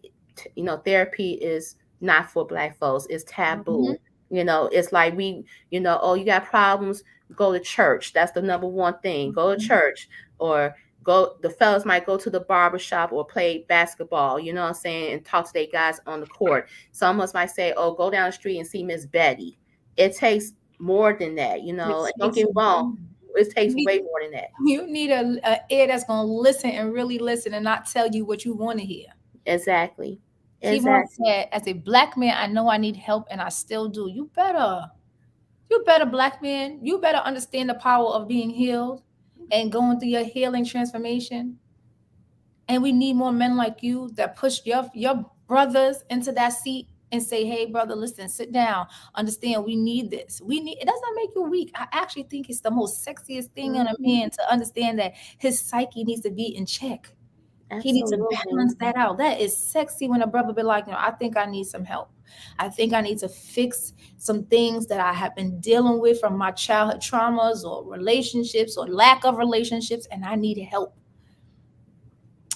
therapy is not for Black folks. It's Mhm. taboo. It's like oh, you got problems, go to church. That's the number one thing. Go to church, or go. The fellas might go to the barber shop or play basketball. You know what I'm saying, and talk to their guys on the court. Some of us might say, oh, go down the street and see Miss Betty. It takes more than that, It and don't takes get me wrong, it you takes need way more than that. a ear that's gonna listen and really listen and not tell you what you want to hear. Exactly. Keyone Exactly. said, "As a black man, I know I need help, and I still do. You better, black man. You better understand the power of being healed and going through your healing transformation. And we need more men like you that push your brothers into that seat and say, "Hey, brother, listen, sit down. Understand, we need this. We need." It doesn't make you weak. I actually think it's the most sexiest thing in a Hmm. man to understand that his psyche needs to be in check. He needs to Absolutely. balance that out. That is sexy when a brother be like, I think I need some help. I think I need to fix some things that I have been dealing with from my childhood traumas or relationships or lack of relationships, and I need help.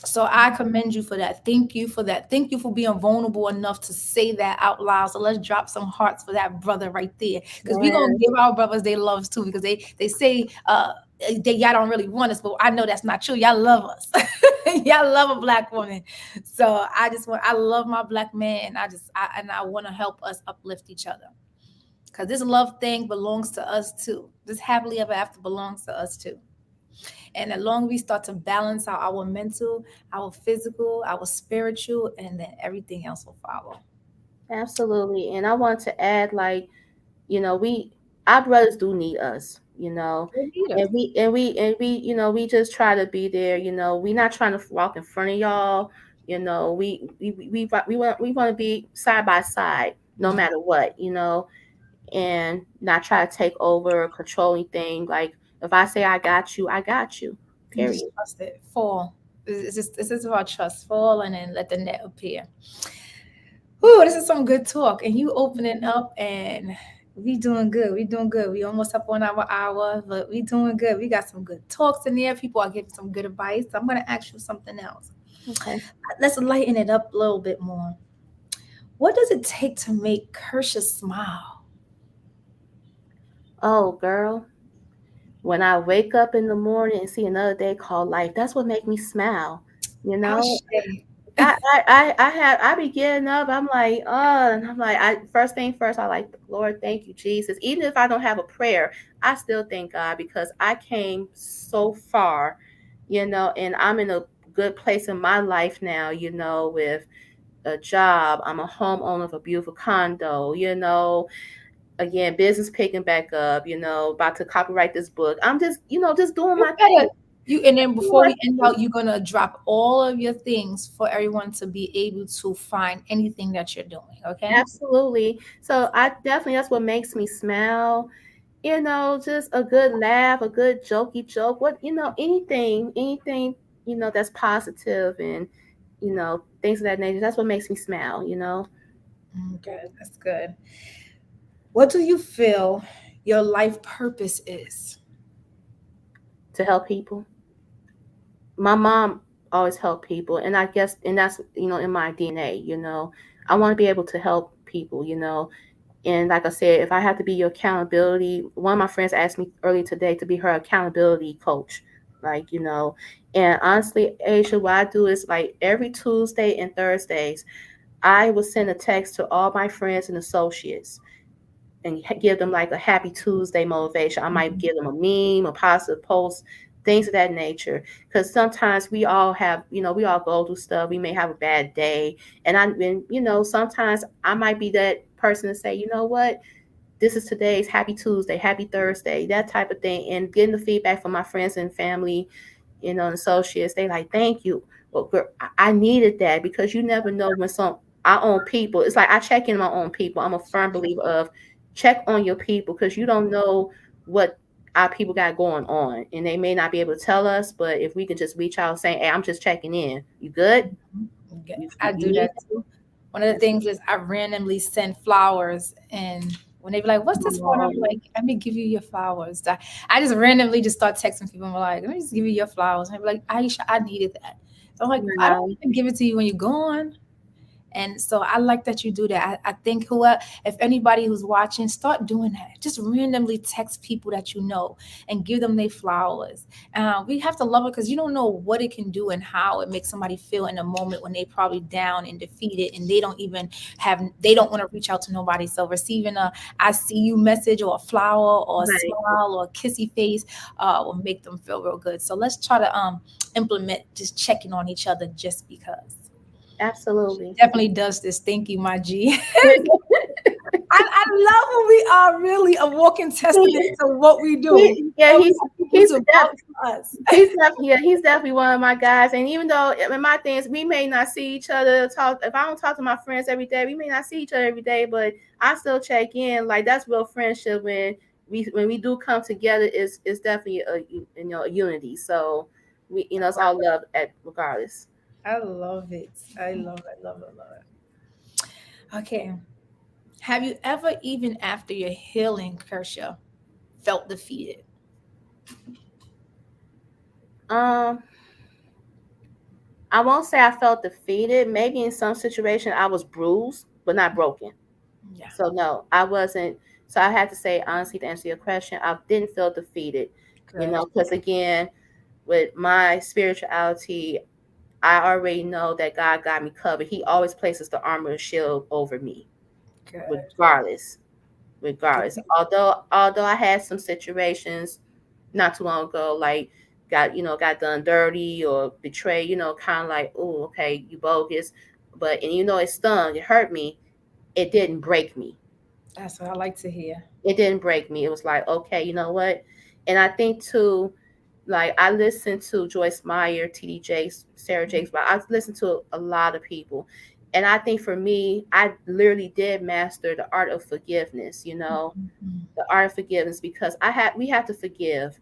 So I commend you for that. Thank you for that. Thank you for being vulnerable enough to say that out loud. So let's drop some hearts for that brother right there. Because we're gonna Yes. give our brothers their loves too. Because they say y'all don't really want us, but I know that's not true. Y'all love us. Y'all love a black woman. So I love my black man, and I want to help us uplift each other. Because this love thing belongs to us too. This happily ever after belongs to us too. And the longer we start to balance out our mental, our physical, our spiritual, and then everything else will follow. Absolutely. And I want to add, like, we our brothers do need us. you know. Good leader. And we just try to be there, we not trying to walk in front of y'all, we want to be side by side no Mhm. matter what, and not try to take over or control anything. Like, if I say I got you, You just period. trust it. Fall. This is about trust. Fall and then let the net appear. Ooh, this is some good talk. And you opening up and we doing good. We doing good. We almost up on our hour, but we doing good. We got some good talks in there. People are giving some good advice. I'm gonna ask you something else. Okay. Let's lighten it up a little bit more. What does it take to make Kersha smile? Oh, girl, when I wake up in the morning and see another day called life, that's what make me smile. You know, Ashe. I be getting up. I'm like, oh, and I'm like, first thing first, I like, Lord, thank you, Jesus. Even if I don't have a prayer, I still thank God because I came so far, and I'm in a good place in my life now, with a job. I'm a homeowner of a beautiful condo, again, business picking back up, about to copyright this book. I'm just doing You my better thing. you and then Doing before my we end thing. out, you're gonna drop all of your things for everyone to be able to find anything that you're doing. Okay. Absolutely. So I definitely, that's what makes me smile. Just a good laugh, a good jokey joke. What, anything, that's positive and, things of that nature. That's what makes me smile. Good. That's good. What do you feel your life purpose is? To help people. My mom always helped people, and I guess, and that's, in my DNA. I want to be able to help people. And like I said, if I have to be your accountability, one of my friends asked me earlier today to be her accountability coach. Like, and honestly, Aisha, what I do is, like, every Tuesday and Thursdays, I will send a text to all my friends and associates and give them like a happy Tuesday motivation. I might Mhm. give them a meme, a positive post, things of that nature. Because sometimes we all have, we all go through stuff. We may have a bad day, and sometimes I might be that person to say, you know what, this is today's happy Tuesday, happy Thursday, that type of thing, and getting the feedback from my friends and family, and associates. They like, thank you. Well, girl, I needed that because you never know when our own people. It's like I check in my own people. I'm a firm believer of check on your people because you don't know what our people got going on, and they may not be able to tell us. But if we can just reach out saying, "Hey, I'm just checking in. You good? Okay. You I do need that too. One of the that's things is I randomly send flowers, and when they be like, "What's this for?" And I'm all. like, "Let me give you your flowers." I just randomly just start texting people. I'm like, "Let me just give you your flowers." And they be like, "Aisha, I needed that." So I'm like, "I don't Wow. even give it to you when you're gone." And so I like that you do that. I think if anybody who's watching, start doing that. Just randomly text people that you know and give them their flowers. We have to love it because you don't know what it can do and how it makes somebody feel in a moment when they probably down and defeated and they don't want to reach out to nobody. So receiving a "I see you" message or a flower or a Right. smile or a kissy face will make them feel real good. So let's try to implement just checking on each other just because. Absolutely. Definitely does this. Thank you, my G. I love when we are really a walking testament to what we do. Yeah, And we have people he's to def- vouch for us. he's definitely one of my guys. And even though, my things, we may not see each other talk. If I don't talk to my friends every day, we may not see each other every day, but I still check in. Like, that's real friendship when we do come together. Is definitely a unity. So it's all love at regardless. I love it. I love it. Love it. Love it. Okay. Have you ever, even after your healing, Kersha, felt defeated? Um, I won't say I felt defeated. Maybe in some situation I was bruised, but not broken. Yeah. So no, I wasn't. So I had to say honestly to answer your question, I didn't feel defeated. Good. Because again, with my spirituality, I already know that God got me covered. He always places the armor and shield over me, Good. regardless. Good. Regardless. Although I had some situations not too long ago, like got done dirty or betrayed, kind of like, oh, okay, you bogus. But and it stung, it hurt me. It didn't break me. That's what I like to hear. It didn't break me. It was like, okay, you know what? And I think too, like I listen to Joyce Meyer, TD Jakes, Sarah Jakes, but I listen to a lot of people. And I think for me, I literally did master the art of forgiveness, Mhm. the art of forgiveness, because we have to forgive.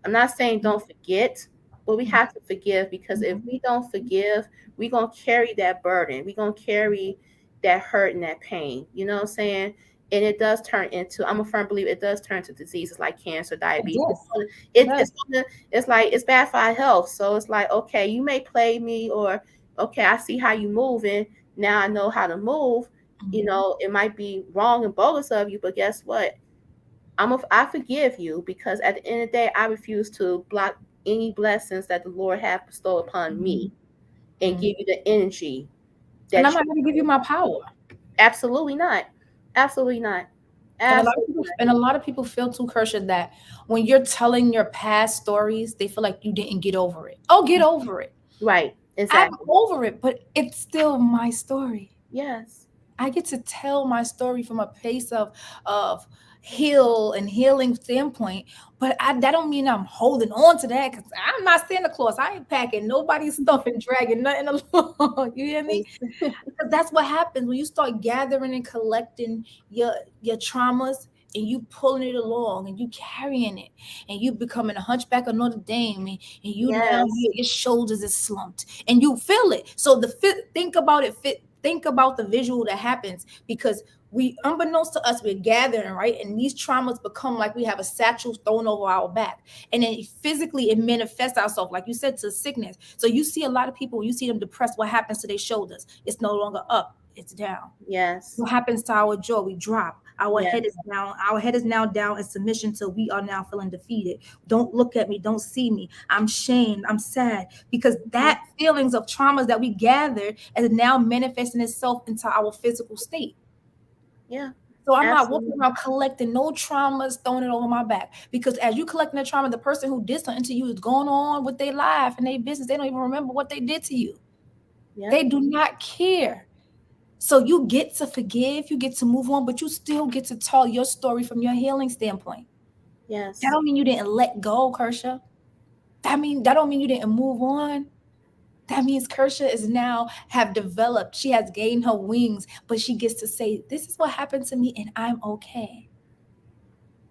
I'm not saying don't forget, but we have to forgive, because if we don't forgive, we're going to carry that burden. We're going to carry that hurt and that pain. You know what I'm saying? And it does turn into, I'm a firm believer, it does turn to diseases like cancer, It diabetes. does. It It's, does. it's, gonna, it's like, it's bad for our health. So it's like, okay, you may play me, or, okay, I see how you moving. Now I know how to move. Mhm. It might be wrong and bogus of you, but guess what? I forgive you, because at the end of the day, I refuse to block any blessings that the Lord have bestowed upon me, Mhm. and Mhm. give you the energy And that I'm not going to give you my power. absolutely not. Absolutely not. And a lot of Absolutely people, and a lot of people feel too, Kersha, that when you're telling your past stories, they feel like you didn't get over it. Oh, get over it. right. I'm Exactly. over it, but it's still my story. Yes. I get to tell my story from a place of healing standpoint, but that don't mean I'm holding on to that, because I'm not Santa Claus. I ain't packing nobody's stuff and dragging nothing along. You hear me? Because that's what happens when you start gathering and collecting your traumas, and you pulling it along and you carrying it, and you becoming a hunchback of Notre Dame, and you now Yes. your shoulders is slumped and you feel it. So think about it, think about the visual that happens, because we, unbeknownst to us, we're gathering, right? And these traumas become like we have a satchel thrown over our back, and then physically it manifests ourselves, like you said, to sickness. So you see a lot of people, when you see them depressed, what happens to their shoulders? It's no longer up, it's down. Yes. What happens to our jaw? We drop. Our head is Yes. down. Our head is now down in submission, so we are now feeling defeated. Don't look at me. Don't see me. I'm shamed. I'm sad, because Mhm. that feelings of traumas that we gathered is now manifesting itself into our physical state. Yeah. So I'm not walking Absolutely. around collecting no traumas, throwing it over my back. Because as you collecting the trauma, the person who did something to you is going on with their life and their business. They don't even remember what they did to you. Yep. They do not care. So you get to forgive, you get to move on, but you still get to tell your story from your healing standpoint. That Yes. don't mean you didn't let go, Kersha. That don't mean you didn't move on. That means Kersha is now have developed. She has gained her wings, but she gets to say, "This is what happened to me, and I'm okay.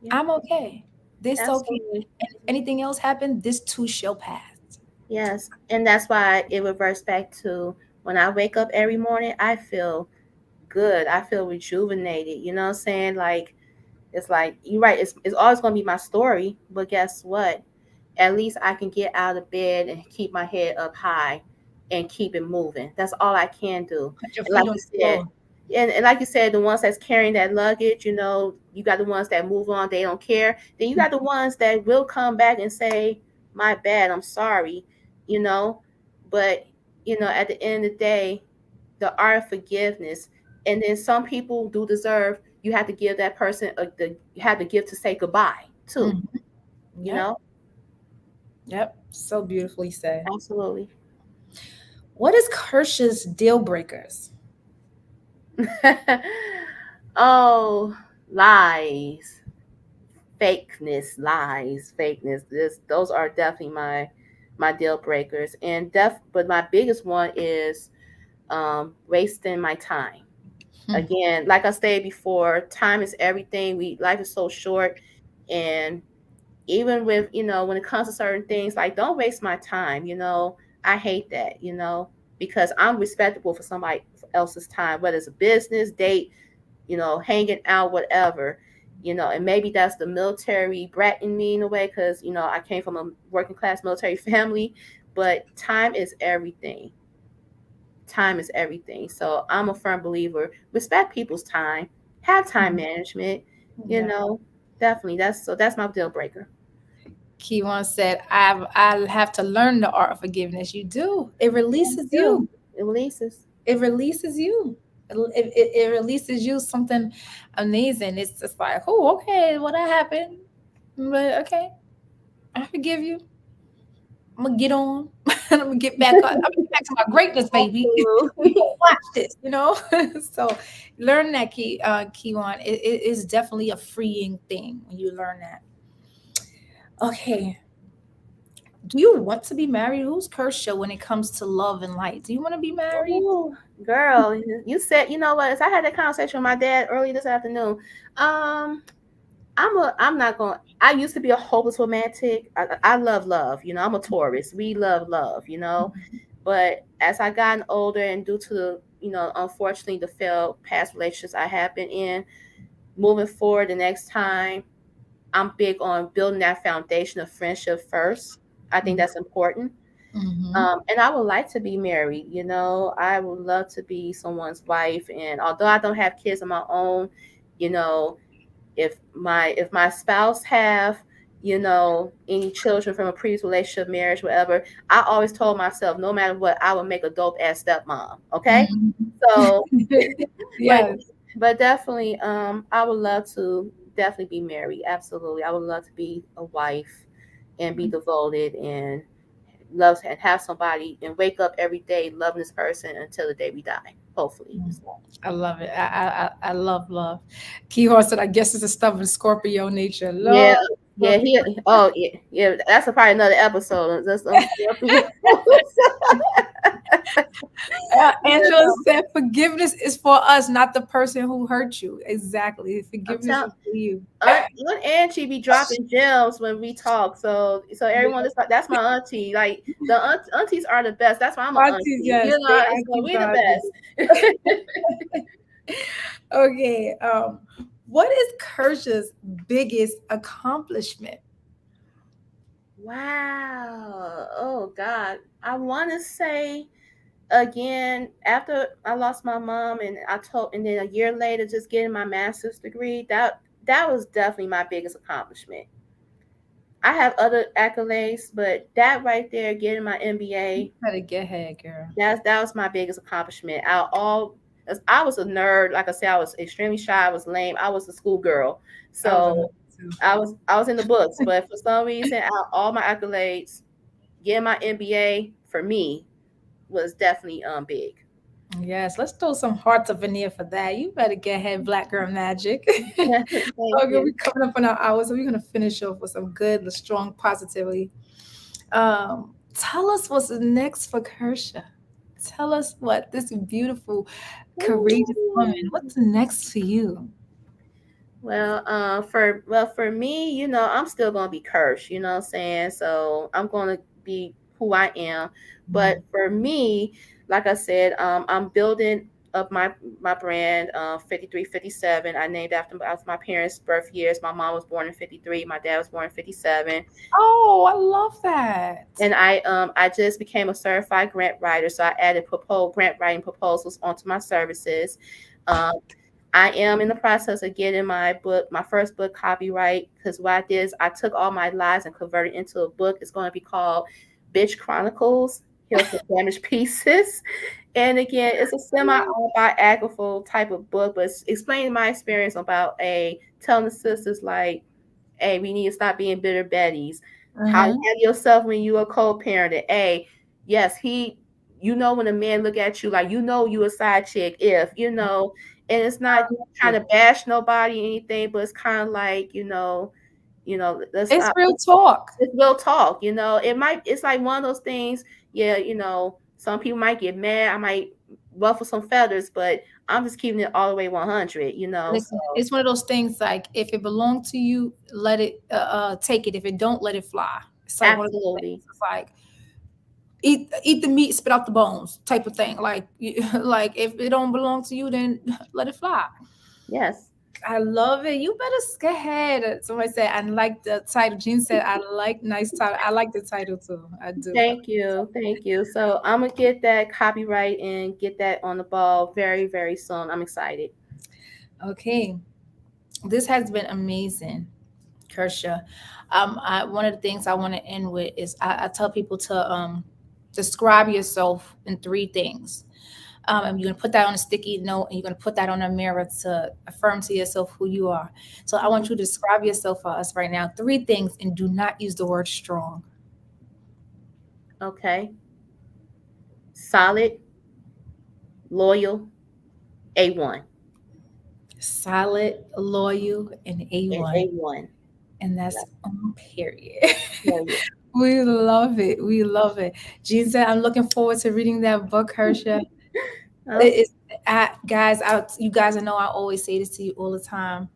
Yep. I'm okay. This okay. Absolutely. And if anything else happened, this too shall pass." Yes. And that's why it reverts back to, when I wake up every morning, I feel good. I feel rejuvenated. You know what I'm saying? Like, it's like, you're right. It's always going to be my story. But guess what? At least I can get out of bed and keep my head up high and keep it moving. That's all I can do. Put your And like feet on you the said, floor. and like you said, the ones that's carrying that luggage, you got the ones that move on, they don't care. Then you got the ones that will come back and say, my bad, I'm sorry, you know. But, at the end of the day, the art of forgiveness. And then some people do deserve, you have to give that person you have to give to say goodbye too, Mhm. you Yep. know? Yep. So beautifully said. Absolutely. What is Kersha's deal breakers? Oh, lies, fakeness. Those are definitely my deal breakers. But my biggest one is wasting my time. Hmm. Again, like I stated before, time is everything. Life is so short, and even with, when it comes to certain things, like, don't waste my time. I hate that. Because I'm respectable for somebody else's time, whether it's a business date, hanging out, whatever. And maybe that's the military brat in me in a way, because I came from a working class military family. But time is everything. Time is everything. So I'm a firm believer, respect people's time, have time management. you Yeah. know Definitely, that's my deal breaker. Kiwan said, I have to learn the art of forgiveness. You do. It Yeah, me releases too. you. It releases. It releases you. It releases you something amazing. It's just like, oh, okay, well that happened. But okay, I forgive you. I'm gonna get on. I'm gonna get back up. I'm gonna get back to my greatness, baby. We Absolutely. gonna watch this. So learn that, Kiwan. It is definitely a freeing thing when you learn that. Okay. Do you want to be married? Who's Kershaw when it comes to love and light? Do you want to be married? Ooh, girl, you said, you know what? As I had that conversation with my dad early this afternoon, um, I'm not going. I used to be a hopeless romantic. I love love. You know, I'm a Taurus. We love love. You know, but as I gotten older and due to the, unfortunately the failed past relationships I have been in, moving forward the next time, I'm big on building that foundation of friendship first. I think that's important. Mm-hmm. And I would like to be married. You know, I would love to be someone's wife. And although I don't have kids of my own, you know, if my spouse have, any children from a previous relationship, marriage, whatever, I always told myself, no matter what, I would make a dope ass stepmom. Okay, Mm-hmm. so but Yes. but definitely, I would love to definitely be married. Absolutely, I would love to be a wife and be devoted and love and have somebody and wake up every day loving this person until the day we die. Hopefully. Mm. So, I love it. I love love. Keyhorse said, I guess it's a stubborn Scorpio nature. yeah, Love yeah, Scorpio. oh yeah, yeah. That's probably another episode. That's Scorpio. Angela Yeah, said, forgiveness is for us, not the person who hurt you. Exactly. I'm Forgiveness telling. is for you. Aunt Angie be dropping gems when we talk. So everyone is like, that's my auntie. Like the aunties are the best. That's why I'm an Aunties, auntie. yes, You they know, so aunties we the are the best. okay. What is Kersha's biggest accomplishment? Wow. Oh God. I want to say again after I lost my mom and then a year later just getting my master's degree, that was definitely my biggest accomplishment. I have other accolades, but that right there, getting my MBA, Better get ahead, girl. that was my biggest accomplishment. I was a nerd. Like I said, I was extremely shy. I was lame. I was a schoolgirl. I was on So too. I was in the books, but for some reason, out of all my accolades, getting my MBA for me was definitely big. Yes, let's throw some hearts up in there for that. You better get ahead, Black Girl Magic. Thank Okay, we're you. coming up on our hour, so we're gonna finish off with some good, strong positivity. Tell us what's next for Kersha. Tell us what this beautiful, courageous woman. Ooh. What's next for you? For me, I'm still gonna be cursed. You know what I'm saying? So I'm gonna be who I am. But for me, like I said, I'm building up my brand. 5357. I named after my parents' birth years. My mom was born in 53. My dad was born in 57. Oh, I love that. And I just became a certified grant writer, so I added grant writing proposals onto my services. Um, I am in the process of getting my first book copyright, because what I did is I took all my lies and converted into a book. It's going to be called Bitch Chronicles, Heal from Damaged Pieces. And again, it's a semi-autobiographical type of book, but it's explaining my experience about telling the sisters like, hey, we need to stop being bitter Bettys. How to Uh-huh. handle yourself when you are co-parented. Hey, yes, when a man look at you like, you a side chick, and it's not trying to bash nobody or anything, but it's kind of like, let's It's stop. real talk. It's real talk. It's like one of those things. Yeah, some people might get mad. I might ruffle some feathers, but I'm just keeping it all the way 100. Listen, it's one of those things like if it belongs to you, let it take it. If it don't, let it fly. It's like one of those things. Absolutely. It's like eat the meat, spit out the bones type of thing. Like like if it don't belong to you, then let it fly. Yes. I love it. You better go ahead. Somebody said I like the title. Jean said I like nice title. I like the title too. I do. Thank you. Thank you. So I'm gonna get that copyright and get that on the ball very, very soon. I'm excited. Okay, this has been amazing, Kersha. One of the things I want to end with is I tell people to describe yourself in three things. And you're gonna put that on a sticky note, and you're gonna put that on a mirror to affirm to yourself who you are. So I want Mhm. you to describe yourself for us right now. Three things, and do not use the word strong. Okay. Solid, loyal, A1. Solid, loyal, and And A1. A1. And that's Yeah. period. Period. We love it. We love it. Jean said, I'm looking forward to reading that book, Hersha. Okay. It's, guys, you guys know I always say this to you all the time.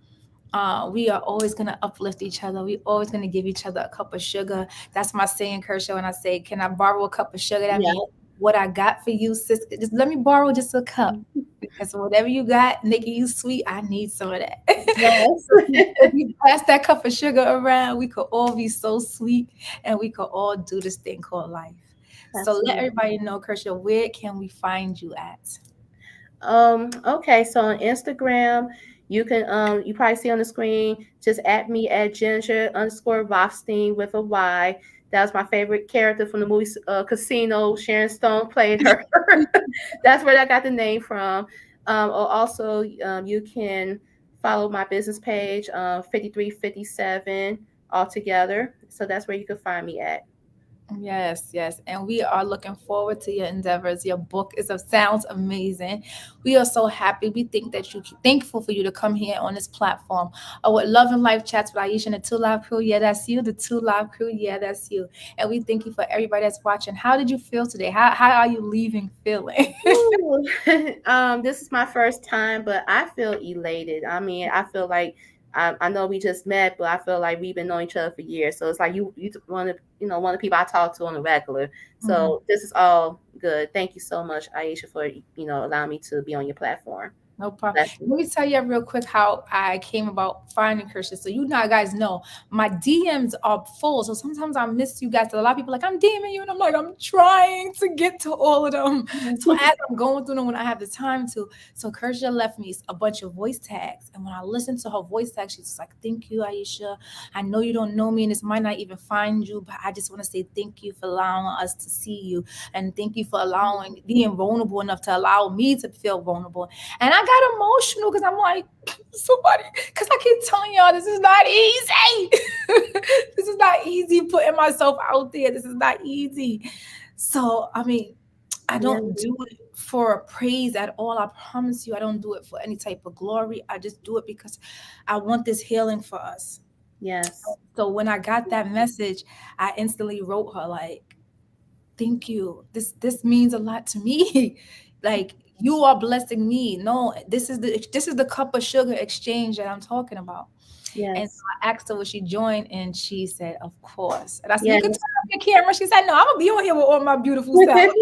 We are always gonna uplift each other. We always gonna give each other a cup of sugar. That's my saying, Kershaw. When I say, "Can I borrow a cup of sugar?" That means Yeah. what I got for you, sis. Just let me borrow just a cup because whatever you got making you sweet, I need some of that. Yes. If you pass that cup of sugar around, we could all be so sweet, and we could all do this thing called life. So let Absolutely. everybody know, Kershaw, where can we find you at? Okay, so on Instagram, you can you probably see on the screen, just at me at Ginger_Rothstein with a Y. That was my favorite character from the movie Casino. Sharon Stone played her. That's where I got the name from. Or also, you can follow my business page, 5357 altogether. So that's where you can find me at. Yes, yes. And we are looking forward to your endeavors. Your book sounds amazing. We are so happy. We think that you thankful for you to come here on this platform. With Love and Life Chats with Aisha and the Two Live Crew. Yeah, that's you. The Two Live Crew. Yeah, that's you. And we thank you for everybody that's watching. How did you feel today? How are you leaving feeling? Ooh. This is my first time, but I feel elated. I mean, I feel like I know we just met, but I feel like we've been knowing each other for years. So it's like you one of one of the people I talk to on the regular. Mhm. So this is all good. Thank you so much, Aisha, for allowing me to be on your platform. No problem. Bless you. Let me tell you real quick how I came about finding Kershaw. So you know, guys know my DMs are full. So sometimes I miss you guys. A lot of people are like, I'm DMing you, and I'm like, I'm trying to get to all of them. So as I'm going through them when I have the time to. So Kershaw left me a bunch of voice tags, and when I listened to her voice tag, she's just like, "Thank you, Aisha. I know you don't know me, and this might not even find you, but I just want to say thank you for allowing us to see you, and thank you for being vulnerable enough to allow me to feel vulnerable." And I got emotional because I'm like, somebody, because I keep telling y'all this is not easy. This is not easy putting myself out there. This is not easy. So, I mean, I Yeah. don't do it for praise at all. I promise you, I don't do it for any type of glory. I just do it because I want this healing for us. Yes. So when I got that message, I instantly wrote her like, thank you. This means a lot to me. Like you are blessing me. No, this is the cup of sugar exchange that I'm talking about. And so Yes. I asked her would she join, and she said, "Of course." And I said, "You can turn Yes. off your camera." She said, "No, I'm gonna be on here with all my beautiful self."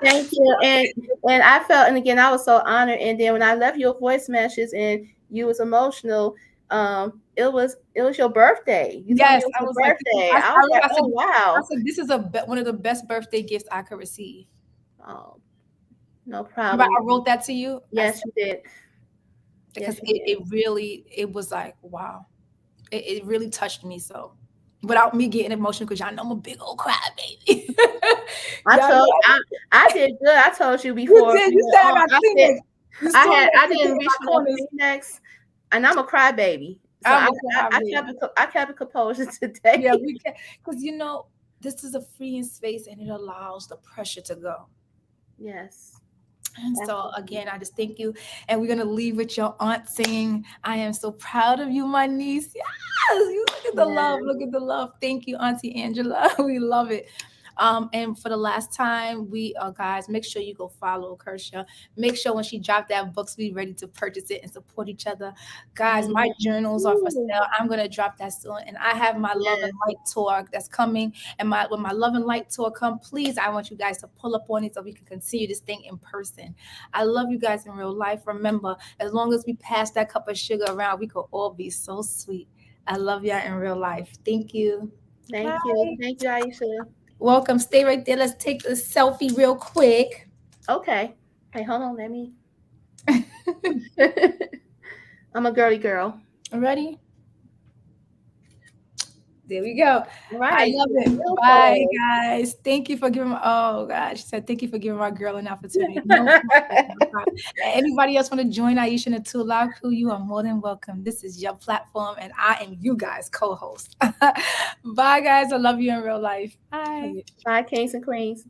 Thank you. And I felt, and again, I was so honored. And then when I left your voice messages and you was emotional, it was your birthday. You told me Yes, it was I your was like, birthday. I I was remember like, oh I wow. said, this is one of the best birthday gifts I could receive. Oh, no Remember, problem. I wrote that to you. I Yes, said you did. because Yes, you it did. really it was like wow. It really touched me so without me getting emotional because y'all know I'm a big old crybaby. I Y'all told know I did good. I told you you before did. we You went said I on. got I said Kleenex. You told me I to get didn't in reach for my no corners. Kleenex, and I'm a crybaby. So I'm I a I, I kept crybaby. I kept a composure today. Yeah, we can because this is a freeing space and it allows the pressure to go. Yes, And so absolutely. again, I just thank you. And we're gonna leave with your aunt saying, I am so proud of you, my niece. Yes, you look at the love, Yeah. look at the love. Thank you, Auntie Angela. We love it. And for the last time, we guys, make sure you go follow Kershaw. Make sure when she dropped that books, be ready to purchase it and support each other. Guys, my Yeah. journals are for Ooh. sale. I'm gonna drop that soon. And I have my Love and Yes. Light tour that's coming. And when my Love and Light tour come, please, I want you guys to pull up on it so we can continue this thing in person. I love you guys in real life. Remember, as long as we pass that cup of sugar around, we could all be so sweet. I love y'all in real life. Thank you. Thank you. Bye. Thank you, Aisha. Welcome. Stay right there. Let's take a selfie real quick. Okay. Hey, hold on. Let me. I'm a girly girl. Ready? There we go. All I right. love it. Bye, Beautiful. guys. Thank you for giving. Oh gosh, she said thank you for giving my girl an opportunity. No problem. No problem. Anybody else want to join Aisha and the Two Live Crew? You are more than welcome. This is your platform, and I am you guys' co-host. Bye, guys. I love you in real life. Bye. Bye, kings and queens.